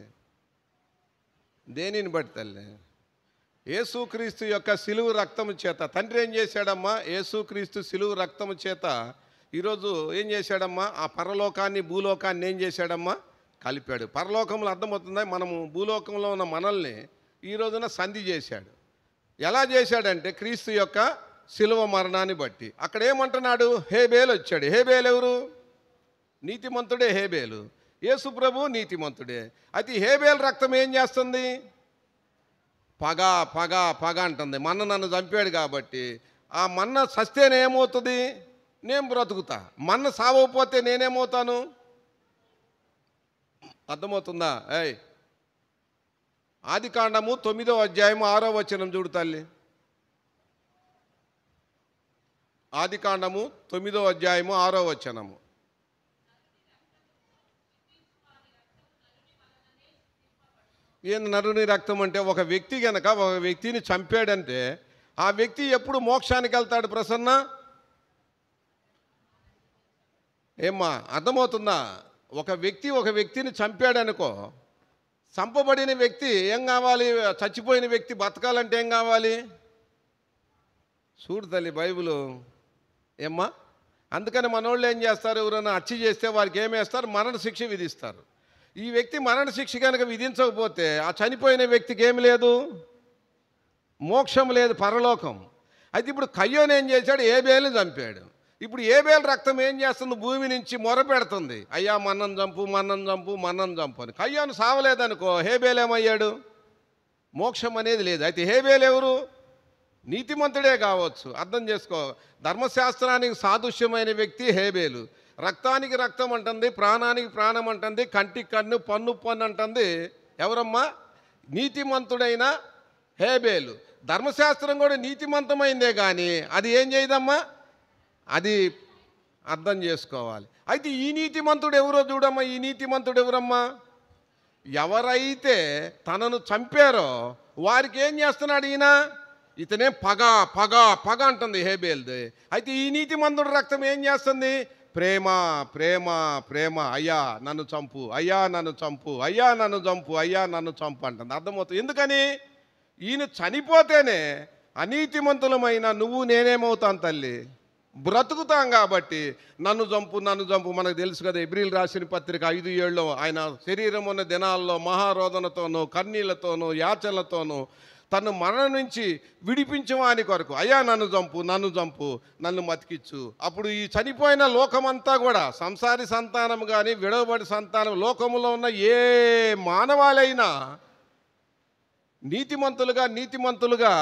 దేనిని బట్టి తల్లి? యేసుక్రీస్తు యొక్క సిలువు రక్తము చేత. తండ్రి ఏం చేశాడమ్మా? యేసుక్రీస్తు సిలువు రక్తము చేత ఈరోజు ఏం చేశాడమ్మా? ఆ పరలోకాన్ని భూలోకాన్ని ఏం చేశాడమ్మా? కలిపాడు. పరలోకంలో అర్థమవుతుందా? మనము భూలోకంలో ఉన్న మనల్ని ఈ రోజున సంధి చేశాడు. ఎలా చేశాడంటే క్రీస్తు యొక్క సిలువ మరణాన్ని బట్టి. అక్కడ ఏమంటున్నాడు? హేబేలు వచ్చాడు. హేబేలు ఎవరు? నీతిమంతుడే హేబేలు. యేసు ప్రభు నీతిమంతుడే. అయితే హేబేలు రక్తం ఏం చేస్తుంది? పగ పగ పగ అంటుంది. మన్న నన్ను చంపాడు కాబట్టి ఆ మన్న చస్తేనే ఏమవుతుంది? నేను బ్రతుకుతా. మన్న సావకపోతే నేనేమవుతాను? అర్థమవుతుందా? ఆదికాండము 9వ అధ్యాయము 6వ వచనం చూడు తల్లి. ఆదికాండము 9వ అధ్యాయము 6వ వచనము. ఏంది నరుని రక్తం అంటే? ఒక వ్యక్తి గనక ఒక వ్యక్తిని చంపాడంటే ఆ వ్యక్తి ఎప్పుడు మోక్షానికి వెళ్తాడు ప్రసన్న? ఏమ్మా అర్థమవుతుందా? ఒక వ్యక్తిని చంపాడనుకో, చంపబడిన వ్యక్తి ఏం కావాలి? చచ్చిపోయిన వ్యక్తి బతకాలంటే ఏం కావాలి? చూడు తల్లి బైబిలు. ఏమ్మా అందుకని మనోళ్ళు ఏం చేస్తారు? ఎవరైనా హత్య చేస్తే వారికి ఏమేస్తారు? మరణ శిక్ష విధిస్తారు. ఈ వ్యక్తి మరణ శిక్ష కనుక విధించకపోతే ఆ చనిపోయిన వ్యక్తికి ఏమి లేదు? మోక్షం లేదు, పరలోకం. అయితే ఇప్పుడు కయ్యోను ఏం చేశాడు? ఏబేలుని చంపాడు. ఇప్పుడు ఏబేలు రక్తం ఏం చేస్తుంది? భూమి నుంచి మొర పెడుతుంది, అయ్యా మన్నను చంపు మన్నను చంపు మన్నను చంపు అని. కయ్యోను సావలేదనుకో, హేబేలు ఏమయ్యాడు? మోక్షం అనేది లేదు. అయితే హేబేలు ఎవరు? నీతిమంతుడే కావచ్చు. అర్థం చేసుకో, ధర్మశాస్త్రానికి సాదృశ్యమైన వ్యక్తి హేబేలు. రక్తానికి రక్తం అంటుంది, ప్రాణానికి ప్రాణం అంటుంది, కంటికి కన్ను పన్ను పన్ను అంటుంది ఎవరమ్మా? నీతిమంతుడైన హేబేలు. ధర్మశాస్త్రం కూడా నీతిమంతమైందే కానీ అది ఏం చేయదమ్మా? అది అర్థం చేసుకోవాలి. అయితే ఈ నీతిమంతుడు ఎవరో చూడమ్మా. ఈ నీతిమంతుడు ఎవరమ్మా? ఎవరైతే తనను చంపారో వారికి ఏం చేస్తున్నాడు ఈయన? ఇతనే పగ పగ పగ అంటుంది హేబేల్ది. అయితే ఈ నీతిమంతుడు రక్తం ఏం చేస్తుంది? ప్రేమ ప్రేమ ప్రేమ. అయ్యా నన్ను చంపు, అయ్యా నన్ను చంపు, అయ్యా నన్ను చంపు, అయ్యా నన్ను చంపు అంటుంది. అర్థమవుతుంది. ఎందుకని? ఈయన చనిపోతేనే అనీతిమంతులమైన నువ్వు నేనేమవుతాను తల్లి? బ్రతుకుతాం. కాబట్టి నన్ను చంపు నన్ను చంపు. మనకు తెలుసు కదా, ఎబ్రిల్ రాసిన పత్రిక 5:7 ఆయన శరీరం ఉన్న దినాల్లో మహారోదనతోనూ కన్నీళ్లతోనూ యాచనలతోనూ తను మరణం నుంచి విడిపించవాని కొరకు అయ్యా నన్ను చంపు నన్ను చంపు నన్ను మతికిచ్చు. అప్పుడు ఈ చనిపోయిన లోకమంతా కూడా సంసారి సంతానం కానీ విడవబడి సంతానం లోకములో ఉన్న ఏ మానవాలైనా నీతిమంతులుగా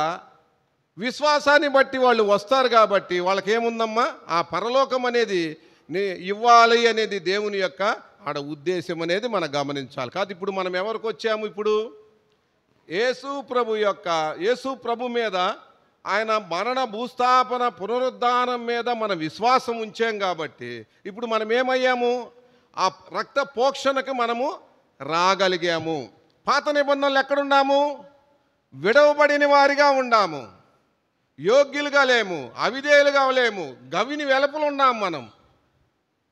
విశ్వాసాన్ని బట్టి వాళ్ళు వస్తారు. కాబట్టి వాళ్ళకేముందమ్మా? ఆ పరలోకం అనేది ఇవ్వాలి అనేది దేవుని యొక్క ఆడ ఉద్దేశం అనేది మనం గమనించాలి. కాదు ఇప్పుడు మనం ఎవరికి వచ్చాము? ఇప్పుడు యేసు ప్రభు మీద, ఆయన మరణ భూస్థాపన పునరుద్ధానం మీద మన విశ్వాసం ఉంచాం. కాబట్టి ఇప్పుడు మనం ఏమయ్యాము? ఆ రక్త పోక్షణకు మనము రాగలిగాము. పాత నిబంధనలు ఎక్కడున్నాము? విడవబడిన వారిగా ఉన్నాము, యోగ్యులుగా లేము, అవిధేయులుగా లేము, గవిని వెలుపల ఉన్నాము. మనం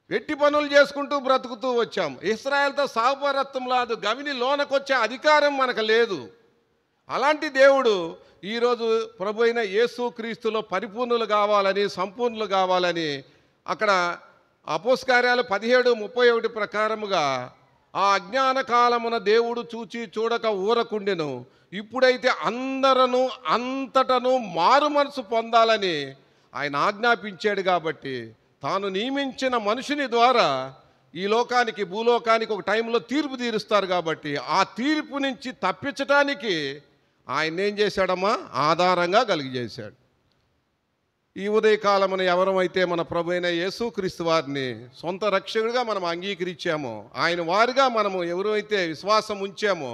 వెట్టి పనులు చేసుకుంటూ బ్రతుకుతూ వచ్చాం. ఇశ్రాయేలుతో సాగుపరత్వం లేదు, గవిని లోనకొచ్చే అధికారం మనకు లేదు. అలాంటి దేవుడు ఈరోజు ప్రభు అయిన యేసుక్రీస్తులో పరిపూర్ణులు కావాలని, సంపూర్ణులు కావాలని అక్కడ అపోస్తలకార్యాలు 17:31 ప్రకారముగా ఆ అజ్ఞాన కాలమున దేవుడు చూచి చూడక ఊరకుండెను, ఇప్పుడైతే అందరూ అంతటను మారు మనసు పొందాలని ఆయన ఆజ్ఞాపించాడు. కాబట్టి తాను నియమించిన మనుషుని ద్వారా ఈ లోకానికి భూలోకానికి ఒక టైంలో తీర్పు తీరుస్తారు. కాబట్టి ఆ తీర్పు నుంచి తప్పించటానికి ఆయన ఏం చేశాడమ్మా? ఆధారంగా కలిగజేశాడు. ఈ ఉదయకాలమున ఎవరమైతే మన ప్రభు అయిన యేసుక్రీస్తు వారిని సొంత రక్షకుడిగా మనం అంగీకరించామో, ఆయన వారిగా మనము ఎవరైతే విశ్వాసం ఉంచామో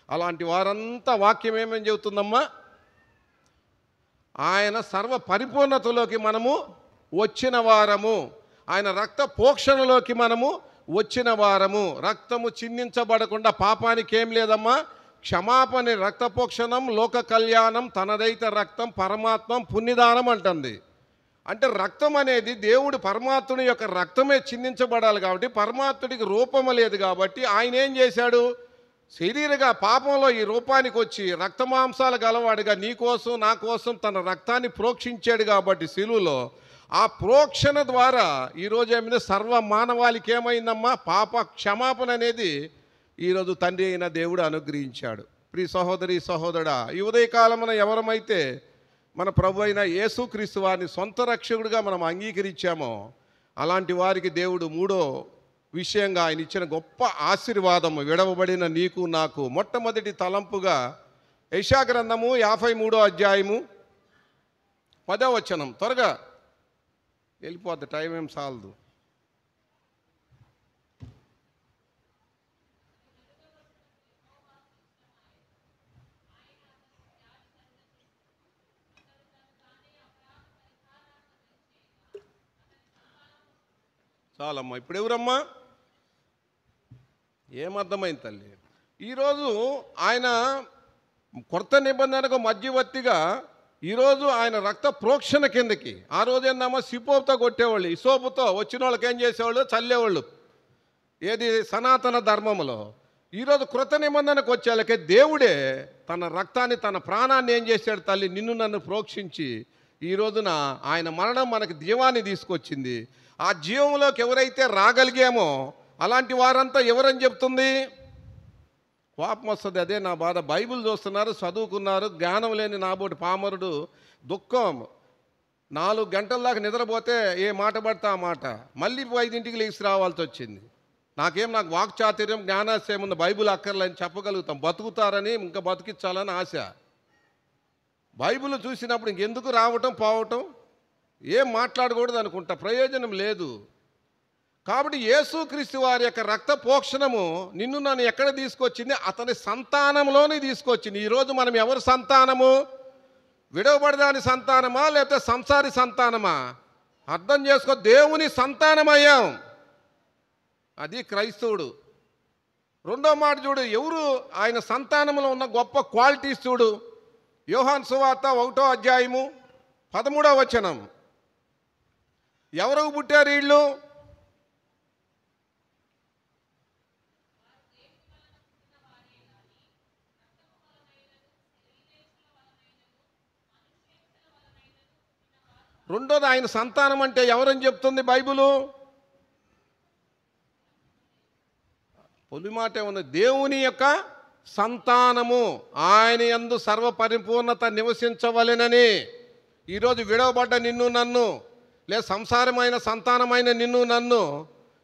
అలాంటి వారంతా వాక్యం ఏమని చెబుతుందమ్మా? ఆయన సర్వ పరిపూర్ణతలోకి మనము వచ్చిన వారము, ఆయన రక్త పోక్షణలోకి మనము వచ్చిన వారము. రక్తము చిందించబడకుండా పాపానికి ఏం లేదమ్మా? క్షమాపణ, రక్తపోక్షణం, లోక కళ్యాణం, తనదైతే రక్తం, పరమాత్మం, పుణ్యదానం అంటుంది. అంటే రక్తం అనేది దేవుడు పరమాత్ముని యొక్క రక్తమే చిందించబడాలి. కాబట్టి పరమాత్ముడికి రూపము లేదు. కాబట్టి ఆయన ఏం చేశాడు? శరీరగా పాపంలో ఈ రూపానికి వచ్చి రక్తమాంసాలు గలవాడిగా నీ కోసం నా కోసం తన రక్తాన్ని ప్రోక్షించాడు. కాబట్టి శిలువలో ఆ ప్రోక్షణ ద్వారా ఈరోజు ఏమైంది? సర్వ మానవాళికి ఏమైందమ్మా? పాప క్షమాపణ అనేది ఈరోజు తండ్రి అయిన దేవుడు అనుగ్రహించాడు. ప్రియ సహోదరి సహోదరుడా, ఈ ఉదయకాలమున ఎవరమైతే మన ప్రభు అయిన యేసుక్రీస్తు వారిని సొంత రక్షకుడిగా మనం అంగీకరించామో అలాంటి వారికి దేవుడు మూడో విషయంగా ఆయన ఇచ్చిన గొప్ప ఆశీర్వాదము, విడవబడిన నీకు నాకు మొట్టమొదటి తలంపుగా యెషయా గ్రంథము 53వ అధ్యాయము 10వ వచనం. త్వరగా వెళ్ళిపోద్ది, టైం ఏం చాలదు. చాలమ్మా. ఇప్పుడు ఎవరమ్మా? ఏమర్థమైంది తల్లి? ఈరోజు ఆయన కొత్త నిబంధనకు మధ్యవర్తిగా ఈరోజు ఆయన రక్త ప్రోక్షణ కిందకి, ఆ రోజు ఏందమ్మా సిపోతో కొట్టేవాళ్ళు, ఇసోపుతో వచ్చిన వాళ్ళకి ఏం చేసేవాళ్ళు, చల్లేవాళ్ళు. ఏది సనాతన ధర్మంలో. ఈరోజు కృత నిబంధనకు వచ్చేళ్ళకే దేవుడే తన రక్తాన్ని, తన ప్రాణాన్ని ఏం చేశాడు తల్లి, నిన్ను నన్ను ప్రోక్షించి ఈ రోజున ఆయన మరణం మనకి జీవాన్ని తీసుకొచ్చింది. ఆ జీవంలోకి ఎవరైతే రాగలిగామో అలాంటి వారంతా ఎవరని చెప్తుంది? కోపం వస్తుంది. అదే నా బాధ. బైబిల్ చూస్తున్నారు, చదువుకున్నారు, జ్ఞానం లేని నాబోటి పామరుడు దుఃఖం. 4 గంటల దాకా నిద్రపోతే ఏ మాట పడితే ఆ మాట, మళ్ళీ 5ంటికి లేచి రావాల్సి వచ్చింది. నాకు వాక్చాతుర్యం జ్ఞానాశయం ఉంది, బైబిల్ అక్కర్లేని చెప్పగలుగుతాం, బతుకుతారని ఇంకా బతికించాలని ఆశ. బైబిల్ చూసినప్పుడు ఇంకెందుకు రావటం పోవటం, ఏం మాట్లాడకూడదు అనుకుంటా, ప్రయోజనం లేదు. కాబట్టి యేసుక్రీస్తు వారి యొక్క రక్త పోషణము నిన్ను నన్ను ఎక్కడ తీసుకొచ్చింది? అతని సంతానంలోనే తీసుకొచ్చింది. ఈరోజు మనం ఎవరి సంతానము? విడవబడదాని సంతానమా లేకపోతే సంసారి సంతానమా? అర్థం చేసుకో, దేవుని సంతానమయ్యాం. అది క్రైస్తవుడు. రెండో మాట చూడు, ఎవరు ఆయన సంతానంలో ఉన్న గొప్ప క్వాలిటీస్ చూడు. యోహాను సువార్త 1వ అధ్యాయము 13వ వచనం. ఎవరికి పుట్టారు వీళ్ళు? రెండోది ఆయన సంతానం అంటే ఎవరని చెప్తుంది బైబిలు? పొలి మాట ఉంది, దేవుని యొక్క సంతానము, ఆయన యందు సర్వపరిపూర్ణత నివసించవలెనని. ఈరోజు విడవబడ్డ నిన్ను నన్ను, లేదా సంసారమైన సంతానమైన నిన్ను నన్ను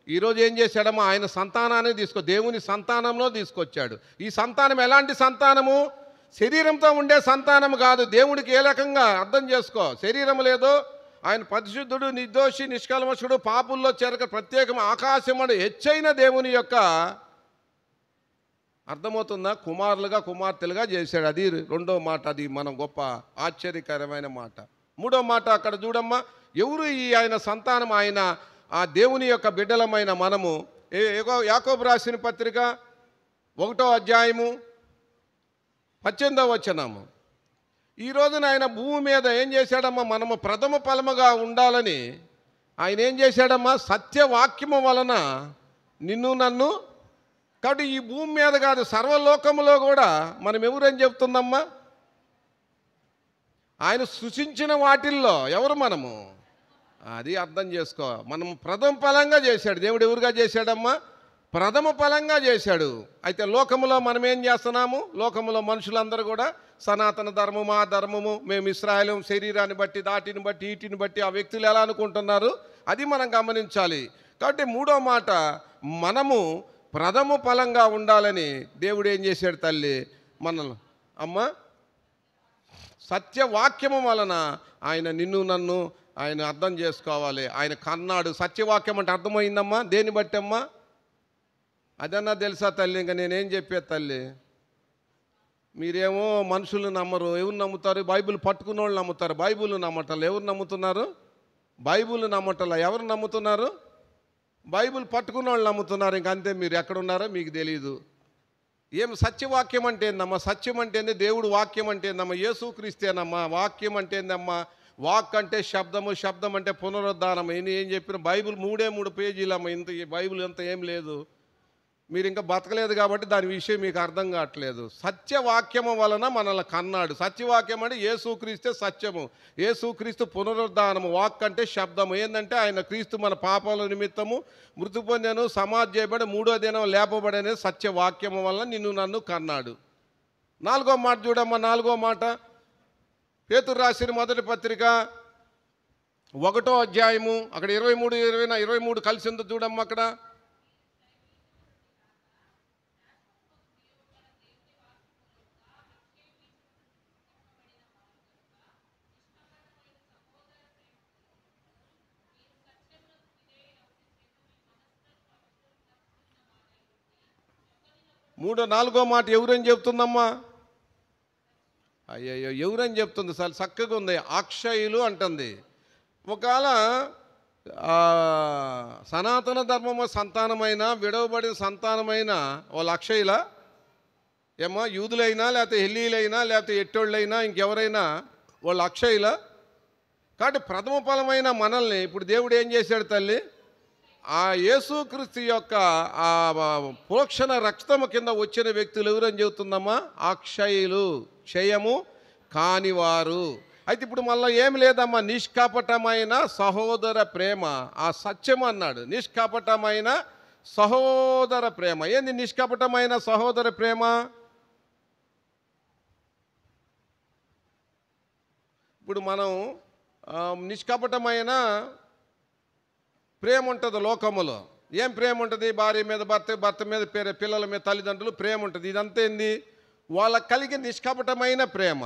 ఈరోజు ఏం చేశాడమ్మా? ఆయన సంతానాన్ని దేవుని సంతానంలో తీసుకొచ్చాడు. ఈ సంతానం ఎలాంటి సంతానము? శరీరంతో ఉండే సంతానం కాదు. దేవుడికి ఏ రకంగా అర్థం చేసుకో, శరీరం లేదో ఆయన పరిశుద్ధుడు, నిర్దోషి, నిష్కల్మషుడు, పాపుల్లో చేరక ప్రత్యేకం, ఆకాశముడు హెచ్చైన దేవుని యొక్క, అర్థమవుతుందా, కుమారులుగా కుమార్తెలుగా చేశాడు. అది రెండో మాట. అది మనం గొప్ప ఆశ్చర్యకరమైన మాట. మూడో మాట అక్కడ చూడమ్మా, ఎవరు ఈ ఆయన సంతానం? ఆయన ఆ దేవుని యొక్క బిడ్డలమైన మనము. యాకోబు రాసిన పత్రిక 1వ అధ్యాయము 18వ వచనము. ఈ రోజున ఆయన భూమి మీద ఏం చేశాడమ్మా? మనము ప్రథమ ఫలముగా ఉండాలని ఆయన ఏం చేశాడమ్మా? సత్యవాక్యము వలన నిన్ను నన్ను. కాబట్టి ఈ భూమి మీద కాదు, సర్వలోకములో కూడా మనం ఎవరని చెప్తుందమ్మా? ఆయన సృష్టించిన వాటిల్లో ఎవరు మనము? అది అర్థం చేసుకో. మనం ప్రథమ ఫలంగా చేశాడు దేవుడు. ఎవరుగా చేశాడమ్మా? ప్రథమ ఫలంగా చేశాడు. అయితే లోకములో మనం ఏం చేస్తున్నాము? లోకములో మనుషులందరూ కూడా సనాతన ధర్మము, ఆ ధర్మము, మేము ఇశ్రాయేలు, శరీరాన్ని బట్టి, దాటిని బట్టి, వీటిని బట్టి ఆ వ్యక్తులు ఎలా అనుకుంటున్నారు, అది మనం గమనించాలి. కాబట్టి మూడో మాట, మనము ప్రథమ ఫలంగా ఉండాలని దేవుడు ఏం చేశాడు తల్లి? మనల్ని అమ్మ సత్యవాక్యము వలన ఆయన నిన్ను నన్ను ఆయన అర్థం చేసుకోవాలి. ఆయన కన్నాడు. సత్యవాక్యం అంటే అర్థమైందమ్మా? దేన్ని బట్టి అమ్మా? అదన్నా తెలుసా తల్లి? ఇంకా నేనేం చెప్పేది తల్లి? మీరేమో మనుషులు నమ్మరు. ఎవరు నమ్ముతారు? బైబిల్ పట్టుకున్న వాళ్ళు నమ్ముతారు. బైబిల్ నమ్మటంలో ఎవరు నమ్ముతున్నారు? బైబిల్ నమ్మటంలో ఎవరు నమ్ముతున్నారు? బైబిల్ పట్టుకున్న వాళ్ళు నమ్ముతున్నారు. ఇంకంతే. మీరు ఎక్కడున్నారో మీకు తెలియదు. ఏం సత్యవాక్యం అంటే ఏందమ్మా? సత్యం అంటే ఏంది? దేవుడు వాక్యం అంటే ఏందమ్మా? యేసుక్రీస్తేనమ్మా. వాక్యం అంటే ఏందమ్మా? వాక్ అంటే శబ్దము, శబ్దం అంటే పునరుద్ధానం. ఏం చెప్పిన బైబిల్ 3 పేజీలమ్మా. ఇంత ఈ బైబిల్ అంత ఏం లేదు. మీరు ఇంకా బతకలేదు కాబట్టి దాని విషయం మీకు అర్థం కావట్లేదు. సత్యవాక్యము వలన మనల్ని కన్నాడు. సత్యవాక్యం అంటే యేసుక్రీస్తే సత్యము, యేసుక్రీస్తు పునరుద్ధానము. వాక్ అంటే శబ్దము. ఏంటంటే ఆయన క్రీస్తు మన పాపాల నిమిత్తము మృతి పొందాను, సమాధి చేయబడి 3వ దినం లేపబడనే సత్యవాక్యము వలన నిన్ను నన్ను కన్నాడు. 4వ మాట చూడమ్మా. 4వ మాట పేతురు రాసిన మొదటి పత్రిక 1వ అధ్యాయము అక్కడ 23 కలిసి ఉందో చూడమ్మా. అక్కడ నాలుగో మాట ఎవరని చెప్తుందమ్మా? అయ్యయ్యో, ఎవరని చెప్తుంది? సార్ చక్కగా ఉంది, అక్షయులు అంటుంది. ఒకవేళ సనాతన ధర్మము సంతానమైన, విడవబడిన సంతానమైన వాళ్ళు అక్షయులా? ఏమో యూదులైనా, లేకపోతే హెల్లీలైనా, లేకపోతే ఎట్టోళ్ళైనా, ఇంకెవరైనా వాళ్ళు అక్షయులా? కాబట్టి ప్రథమ ఫలమైన మనల్ని ఇప్పుడు దేవుడు ఏం చేశాడు తల్లి? ఆ యేసుక్రీస్తు యొక్క ఆ ప్రోక్షణ రక్తము కింద వచ్చిన వ్యక్తులు ఎవరని చెబుతుందమ్మా? అక్షయులు, క్షయము కానివారు. అయితే ఇప్పుడు మళ్ళీ ఏమి లేదమ్మా, నిష్కపటమైన సహోదర ప్రేమ. ఆ సత్యం అన్నాడు, నిష్కపటమైన సహోదర ప్రేమ. ఏంది నిష్కపటమైన సహోదర ప్రేమ? ఇప్పుడు మనం నిష్కపటమైన ప్రేమ ఉంటుంది లోకములో. ఏం ప్రేమ ఉంటుంది? భార్య మీద భర్త, భర్త మీద పిల్లల మీద తల్లిదండ్రులు ప్రేమ ఉంటుంది. ఇదంతా ఏంది? వాళ్ళకి కలిగే నిష్కపటమైన ప్రేమ.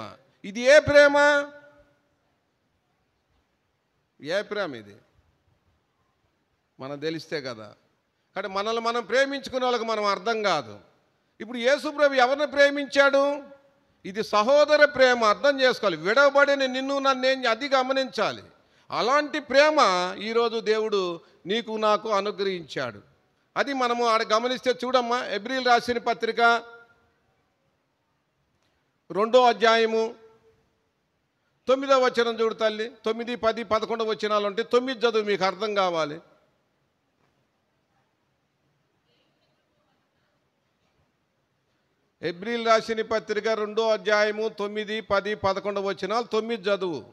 ఇది ఏ ప్రేమ? ఏ ప్రేమ ఇది? మనం తెలిస్తే కదా. కానీ మనల్ని మనం ప్రేమించుకునే వాళ్ళకి మనం అర్థం కాదు. ఇప్పుడు యేసుప్రభు ఎవరిని ప్రేమించాడు? ఇది సహోదర ప్రేమ, అర్థం చేసుకోవాలి. విడవబడిన నిన్ను నన్ను అది గమనించాలి. అలాంటి ప్రేమ ఈరోజు దేవుడు నీకు నాకు అనుగ్రహించాడు. అది మనము ఆడ గమనిస్తే చూడమ్మా, ఎబ్రీలు రాసిన పత్రిక 2వ అధ్యాయము 9వ వచనం చూడు తల్లి. 9, 10, 11 వచనాలు ఉంటే 9 చదువు, మీకు అర్థం కావాలి. ఎబ్రీలు రాసిన పత్రిక 2వ అధ్యాయము 9, 10, 11 వచనాలు 9 చదువు.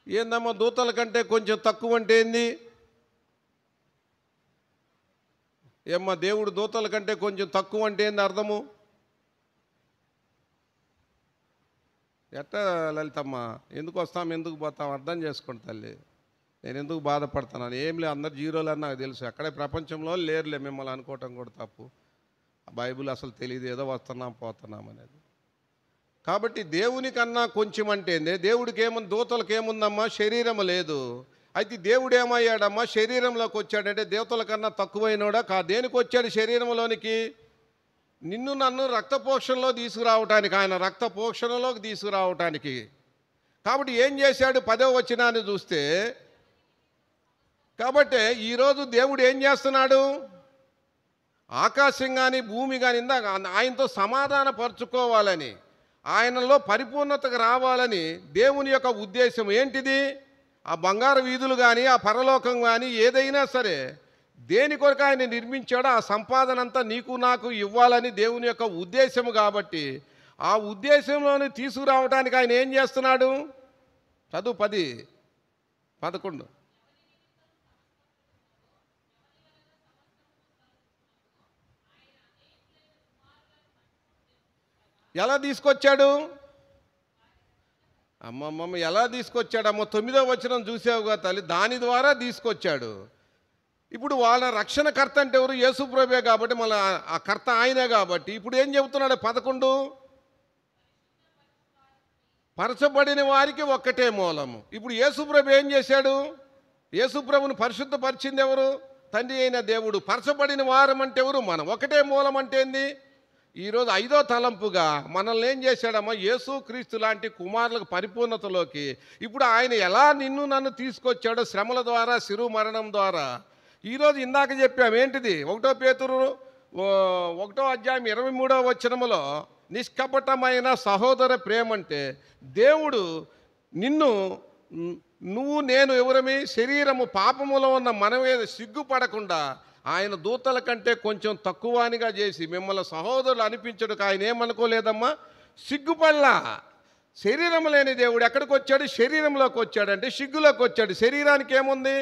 ఏందమ్మా దూతల కంటే కొంచెం తక్కువ అంటే ఏంది? ఏమ్మా దేవుడు దూతల కంటే కొంచెం తక్కువ అంటే ఏంది అర్థము? ఎట్ట లలితమ్మ, ఎందుకు వస్తాం ఎందుకు పోతాం అర్థం చేసుకోండి తల్లి. నేను ఎందుకు బాధపడుతున్నాను? ఏం లేదు, అందరు జీరోలని నాకు తెలుసు. అక్కడే ప్రపంచంలో లేరులే, మిమ్మల్ని అనుకోవటం కూడా తప్పు. బైబిల్ అసలు తెలియదు, ఏదో వస్తున్నాం పోతున్నాం అనేది. కాబట్టి దేవుని కన్నా కొంచెం అంటే దేవుడికి ఏముంది? దూతలకు ఏముందమ్మా? శరీరం లేదు. అయితే దేవుడు ఏమయ్యాడమ్మా? శరీరంలోకి వచ్చాడంటే దేవతల కన్నా తక్కువైనోడా? దేనికి వచ్చాడు శరీరంలోనికి? నిన్ను నన్ను రక్తపోషణలో తీసుకురావటానికి, ఆయన రక్తపోషణలోకి తీసుకురావటానికి. కాబట్టి ఏం చేశాడు? 10వ వచనాన్ని చూస్తే, కాబట్టి ఈరోజు దేవుడు ఏం చేస్తున్నాడు? ఆకాశం కానీ భూమి కానీ ఇందాక ఆయనతో సమాధాన పరుచుకోవాలని, ఆయనలో పరిపూర్ణతకు రావాలని దేవుని యొక్క ఉద్దేశం ఏంటిది? ఆ బంగారు వీధులు కానీ, ఆ పరలోకం కానీ, ఏదైనా సరే దేని కొరకు ఆయన నిర్మించాడో ఆ సంపాదన అంతా నీకు నాకు ఇవ్వాలని దేవుని యొక్క ఉద్దేశము. కాబట్టి ఆ ఉద్దేశంలోని తీసుకురావడానికి ఆయన ఏం చేస్తున్నాడు? చదువు 10, 11. ఎలా తీసుకొచ్చాడు? అమ్మమ్మ ఎలా తీసుకొచ్చాడమ్మ? 9వ వచనం చూసావుగా తల్లి, దాని ద్వారా తీసుకొచ్చాడు. ఇప్పుడు వాళ్ళ రక్షణకర్త అంటే ఎవరు? యేసుప్రభువే కాబట్టి, మళ్ళీ ఆ కర్త ఆయనే కాబట్టి ఇప్పుడు ఏం చెబుతున్నాడు? 11, పరచబడిన వారికి ఒక్కటే మూలము. ఇప్పుడు యేసుప్రభు ఏం చేశాడు? యేసుప్రభుని పరిశుద్ధపరిచింది ఎవరు? తండ్రి అయిన దేవుడు. పరచబడిన వారం అంటే ఎవరు? మనం. ఒకటే మూలం అంటే ఏంది? ఈరోజు 5వ తలంపుగా మనల్ని ఏం చేశాడమ్మా? యేసుక్రీస్తు లాంటి కుమారులకు పరిపూర్ణతలోకి ఇప్పుడు ఆయన ఎలా నిన్ను నన్ను తీసుకొచ్చాడో శ్రమల ద్వారా, శిలువ మరణం ద్వారా. ఈరోజు ఇందాక చెప్పాం ఏంటిది? 1 పేతురు 1వ అధ్యాయం 23వ వచనములో నిష్కపటమైన సహోదర ప్రేమ అంటే దేవుడు నిన్ను, నువ్వు నేను ఎవరమి? శరీరము పాపములో ఉన్న మనమే సిగ్గుపడకుండా ఆయన దూతల కంటే కొంచెం తక్కువనిగా చేసి మిమ్మల్ని సహోదరులు అనిపించడానికి ఆయన ఏమనుకోలేదమ్మా? సిగ్గుపడలా. శరీరం లేని దేవుడు ఎక్కడికి వచ్చాడు? శరీరంలోకి వచ్చాడంటే సిగ్గులోకి వచ్చాడు. శరీరానికి ఏముంది?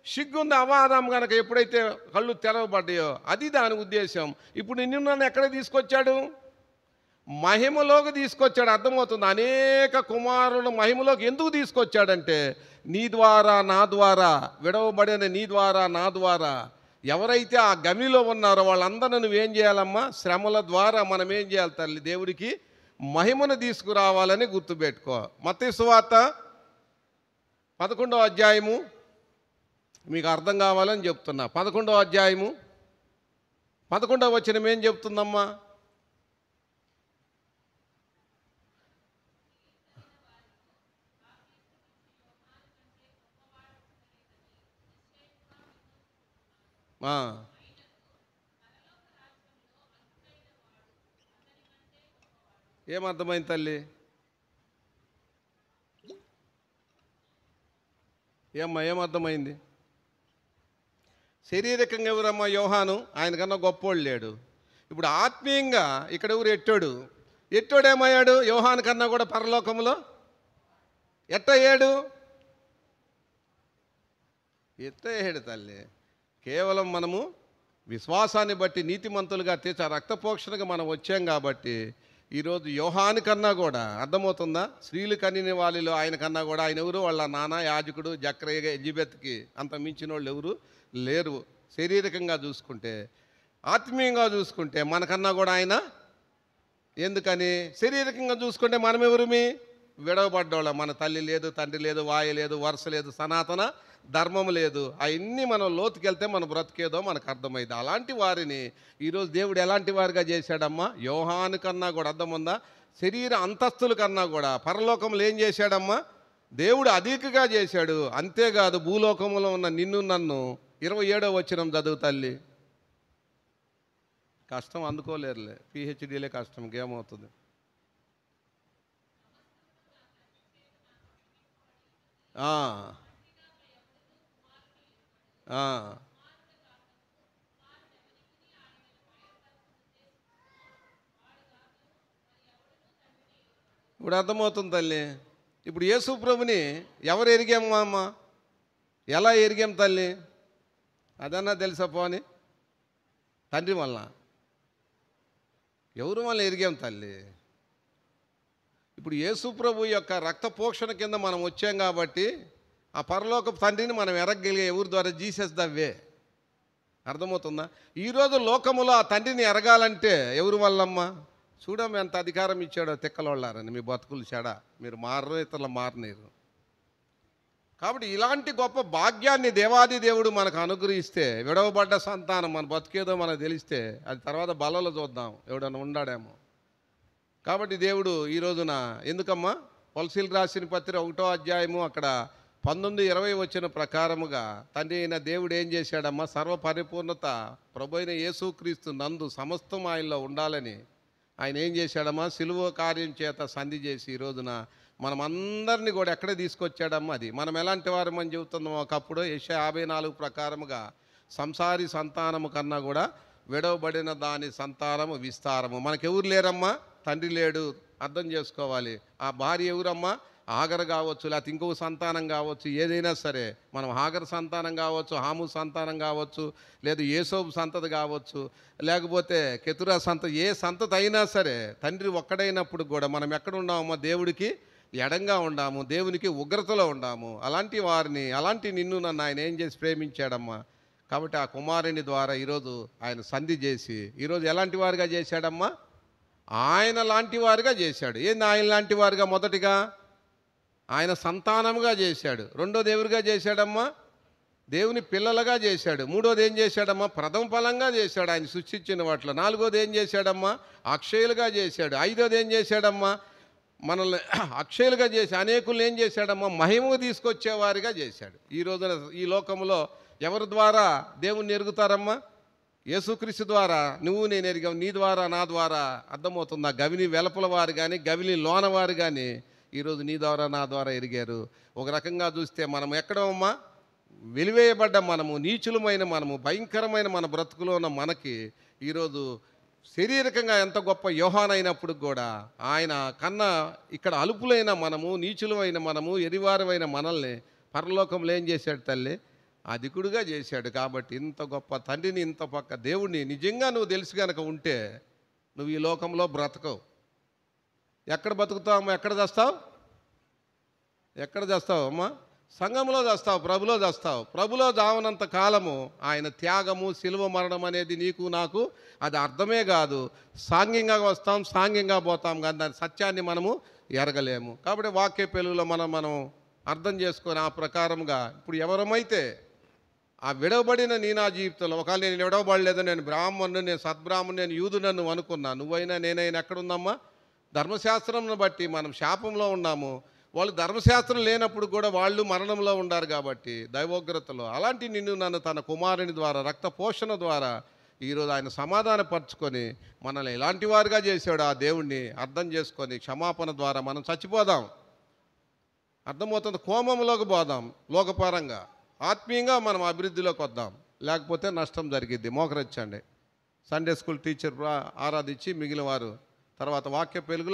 సిగ్గుంది. అవాదం కనుక ఎప్పుడైతే కళ్ళు తెరవబడ్డాయో అది దాని ఉద్దేశం. ఇప్పుడు నిన్ను నన్ను ఎక్కడ తీసుకొచ్చాడు? మహిమలోకి తీసుకొచ్చాడు. అర్థమవుతుంది. అనేక కుమారులను మహిమలోకి ఎందుకు తీసుకొచ్చాడంటే నీ ద్వారా నా ద్వారా, విడవబడిన నీ ద్వారా నా ద్వారా ఎవరైతే ఆ గవిలో ఉన్నారో వాళ్ళందరూ నువ్వేం చేయాలమ్మా? శ్రమల ద్వారా మనం ఏం చేయాలి తల్లి? దేవుడికి మహిమను తీసుకురావాలని గుర్తుపెట్టుకో. మత్తయి సువార్త 11వ అధ్యాయము, మీకు అర్థం కావాలని చెప్తున్నా. 11వ అధ్యాయము 11వ వచనం ఏం చెప్తుందమ్మా? ఏమర్థమైంది తల్లి? ఏమర్థమైంది? శారీరకంగా ఎవరమ్మా? యోహాను, ఆయన కన్నా గొప్పోడు లేడు. ఇప్పుడు ఆత్మీయంగా ఇక్కడ ఎవరు? ఎట్టోడేమయ్యాడు? యోహాను కన్నా కూడా పరలోకంలో ఎట్టయ్యాడు? ఎట్టయ్యాడు తల్లి. కేవలం మనము విశ్వాసాన్ని బట్టి నీతిమంతులుగా రక్తపోక్షణగా మనం వచ్చాం కాబట్టి ఈరోజు యోహాను కన్నా కూడా, అర్థమవుతుందా? స్త్రీలు కనిన వాళ్ళలో ఆయన కన్నా కూడా, ఆయన ఎవరు? వాళ్ళ నాన్న యాజకుడు జక్రయ్య, ఎలిజబెత్కి అంత మించిన వాళ్ళు ఎవరు లేరు. శారీరకంగా చూసుకుంటే, ఆత్మీయంగా చూసుకుంటే మనకన్నా కూడా ఆయన. ఎందుకని? శారీరకంగా చూసుకుంటే మనం ఎవరుమి? విడవబడ్డోళ్ళం. మన తల్లి లేదు, తండ్రి లేదు, వాయ లేదు, వరుస లేదు, సనాతన ధర్మం లేదు. అవన్నీ మనం లోతుకెళ్తే మన బ్రతికేదో మనకు అర్థమైంది. అలాంటి వారిని ఈరోజు దేవుడు ఎలాంటి వారిగా చేశాడమ్మా? యోహాను కన్నా కూడా, అర్థముందా? శరీర అంతస్తుల కన్నా కూడా పరలోకంలో ఏం చేశాడమ్మా? దేవుడు అధికగా చేశాడు. అంతేకాదు, భూలోకంలో ఉన్న నిన్ను నన్ను 27వ వచనం చదువు తల్లి. కష్టం అందుకోలేరులే, పిహెచ్డీలే కష్టం, ఇంకేమవుతుంది? ఇప్పుడు అర్థమవుతుంది తల్లి. ఇప్పుడు యేసు ప్రభుని ఎవరు ఎరిగామ్మా అమ్మ? ఎలా ఎరిగాం తల్లి? అదన్నా తెలుసా? పోని తండ్రి వల్ల. ఎవరు వల్ల ఎరిగాం తల్లి? ఇప్పుడు యేసు ప్రభు యొక్క రక్తపోక్షణ కింద మనం వచ్చాం కాబట్టి ఆ పరలోక తండ్రిని మనం ఎరగలిగే ఎవరి ద్వారా? Jesus the way. అర్థమవుతుందా? ఈరోజు లోకములో ఆ తండ్రిని ఎరగాలంటే ఎవరి వల్లమ్మా? చూడమ్మ ఎంత అధికారం ఇచ్చాడో తిక్కలోళ్ళారని. మీ బతుకులు చెడ, మీరు మారరు, ఇతరులు మారనేరు. కాబట్టి ఇలాంటి గొప్ప భాగ్యాన్ని దేవాది దేవుడు మనకు అనుగ్రహిస్తే, విడవబడ్డ సంతానం మన బతికేదో మనకు తెలిస్తే, అది తర్వాత బలలో చూద్దాం, ఎవడన్నా ఉండాడేమో. కాబట్టి దేవుడు ఈ రోజున ఎందుకమ్మా? కొలసీలు రాసిన పత్రిక 1వ అధ్యాయము అక్కడ 19-20 వచ్చిన ప్రకారముగా తండ్రి అయిన దేవుడు ఏం చేశాడమ్మా? సర్వపరిపూర్ణత ప్రభు అయిన యేసుక్రీస్తు నందు సమస్తం ఆయనలో ఉండాలని ఆయన ఏం చేశాడమ్మా? సిలువ కార్యం చేత సంధి చేసి ఈ రోజున మనమందరినీ కూడా ఎక్కడ తీసుకొచ్చాడమ్మా? అది మనం ఎలాంటి వారమని చెబుతున్నాం? ఒకప్పుడు యెషయా 54 ప్రకారముగా సంసారి సంతానము కన్నా కూడా విడవబడిన దాని సంతానము విస్తారము. మనకెవరు లేరమ్మా? తండ్రి లేడు. అర్థం చేసుకోవాలి. ఆ భార్య ఎవరమ్మా? ఆగరు కావచ్చు, లేకపోతే ఇంకొక సంతానం కావచ్చు, ఏదైనా సరే. మనం ఆగరు సంతానం కావచ్చు, హాము సంతానం కావచ్చు, లేదా యేసోబు సంతతి కావచ్చు, లేకపోతే కెతురా సంతతి, ఏ సంతతి అయినా సరే తండ్రి ఒక్కడైనప్పుడు కూడా మనం ఎక్కడ ఉన్నామమ్మా? దేవుడికి ఎడంగా ఉండాము, దేవునికి ఉగ్రతలో ఉండాము. అలాంటి వారిని, అలాంటి నిన్ను నన్ను ఆయన ఏం చేసి ప్రేమించాడమ్మా? కాబట్టి ఆ కుమారుని ద్వారా ఈరోజు ఆయన సంధి చేసి ఈరోజు ఎలాంటి వారిగా చేశాడమ్మా? ఆయన లాంటి వారిగా చేశాడు. ఏంది ఆయన లాంటి వారిగా? మొదటిగా ఆయన సంతానముగా చేశాడు. రెండోది ఎవరిగా చేశాడమ్మా? దేవుని పిల్లలుగా చేశాడు. మూడోది ఏం చేశాడమ్మా? ప్రథమ ఫలంగా చేశాడు ఆయన సృష్టించిన వాటిలో. నాలుగోది ఏం చేశాడమ్మా? అక్షయులుగా చేశాడు. ఐదోది ఏం చేశాడమ్మా? మనల్ని అక్షయులుగా చేసి అనేకులు ఏం చేశాడమ్మా? మహిమకు తీసుకొచ్చేవారిగా చేశాడు. ఈ రోజున ఈ లోకంలో ఎవరి ద్వారా దేవుణ్ణి ఎరుగుతారమ్మా? యేసుక్రీస్తు ద్వారా నువ్వు నేను ఎరిగావు, నీ ద్వారా నా ద్వారా. అర్థమవుతుందా? గవిని వెలపల వారు కానీ, గవిని లోన వారు కానీ ఈరోజు నీ ద్వారా నా ద్వారా ఎరిగారు. ఒక రకంగా చూస్తే మనం ఎక్కడమ్మా? వెలివేయబడ్డ మనము, నీచులమైన మనము, భయంకరమైన మన బ్రతుకులో ఉన్న మనకి ఈరోజు శారీరకంగా ఎంత గొప్ప యోహానైనప్పుడు కూడా ఆయన కన్నా ఇక్కడ అలుపులైన మనము, నీచులమైన మనము, ఎరివారమైన మనల్ని పరలోకంలో ఏం చేశాడు తల్లి? అధికుడుగా చేశాడు. కాబట్టి ఇంత గొప్ప తండ్రిని, ఇంత పక్క దేవుడిని నిజంగా నువ్వు తెలిసి కనుక ఉంటే నువ్వు ఈ లోకంలో బ్రతకవు. ఎక్కడ బతుకుతావు అమ్మా? ఎక్కడ చేస్తావు? ఎక్కడ చేస్తావు అమ్మా? సంఘంలో చేస్తావు, ప్రభులో చేస్తావు. ప్రభులో జావనంత కాలము ఆయన త్యాగము, శిలువ మరణం అనేది నీకు నాకు అది అర్థమే కాదు. సాంఘికంగా వస్తాం, సాంఘికంగా పోతాం, కానీ దాని సత్యాన్ని మనము ఎరగలేము. కాబట్టి వాక్య పెలుగులో మనం అర్థం చేసుకొని ఆ ప్రకారంగా ఇప్పుడు ఎవరమైతే ఆ విడవబడిన నా జీవితంలో ఒకవేళ నేను విడవబడలేదు, నేను బ్రాహ్మణుడు, నేను సద్బ్రాహ్మణుడు, నేను యూదుడు నన్ను అనుకున్నా, నువ్వైనా నేనైనా ఎక్కడుందమ్మా? ధర్మశాస్త్రంను బట్టి మనం శాపంలో ఉన్నాము. వాళ్ళు ధర్మశాస్త్రం లేనప్పుడు కూడా వాళ్ళు మరణంలో ఉండారు కాబట్టి దైవోగ్రతలో. అలాంటి నిన్ను నన్ను తన కుమారుని ద్వారా రక్త పోషణ ద్వారా ఈరోజు ఆయన సమాధానపరుచుకొని మనల్ని ఎలాంటి వారుగా చేశాడు ఆ దేవుణ్ణి అర్థం చేసుకొని క్షమాపణ ద్వారా మనం చచ్చిపోదాం. అర్థమవుతుంది. కోమంలోకి పోదాం. లోకపరంగా ఆత్మీయంగా మనం అభివృద్ధిలోకి వద్దాం, లేకపోతే నష్టం జరిగిద్ది. మోకరించండి. సండే స్కూల్ టీచర్ ఆరాధించి మిగిలిన వారు తర్వాత వాక్య పెలుగులో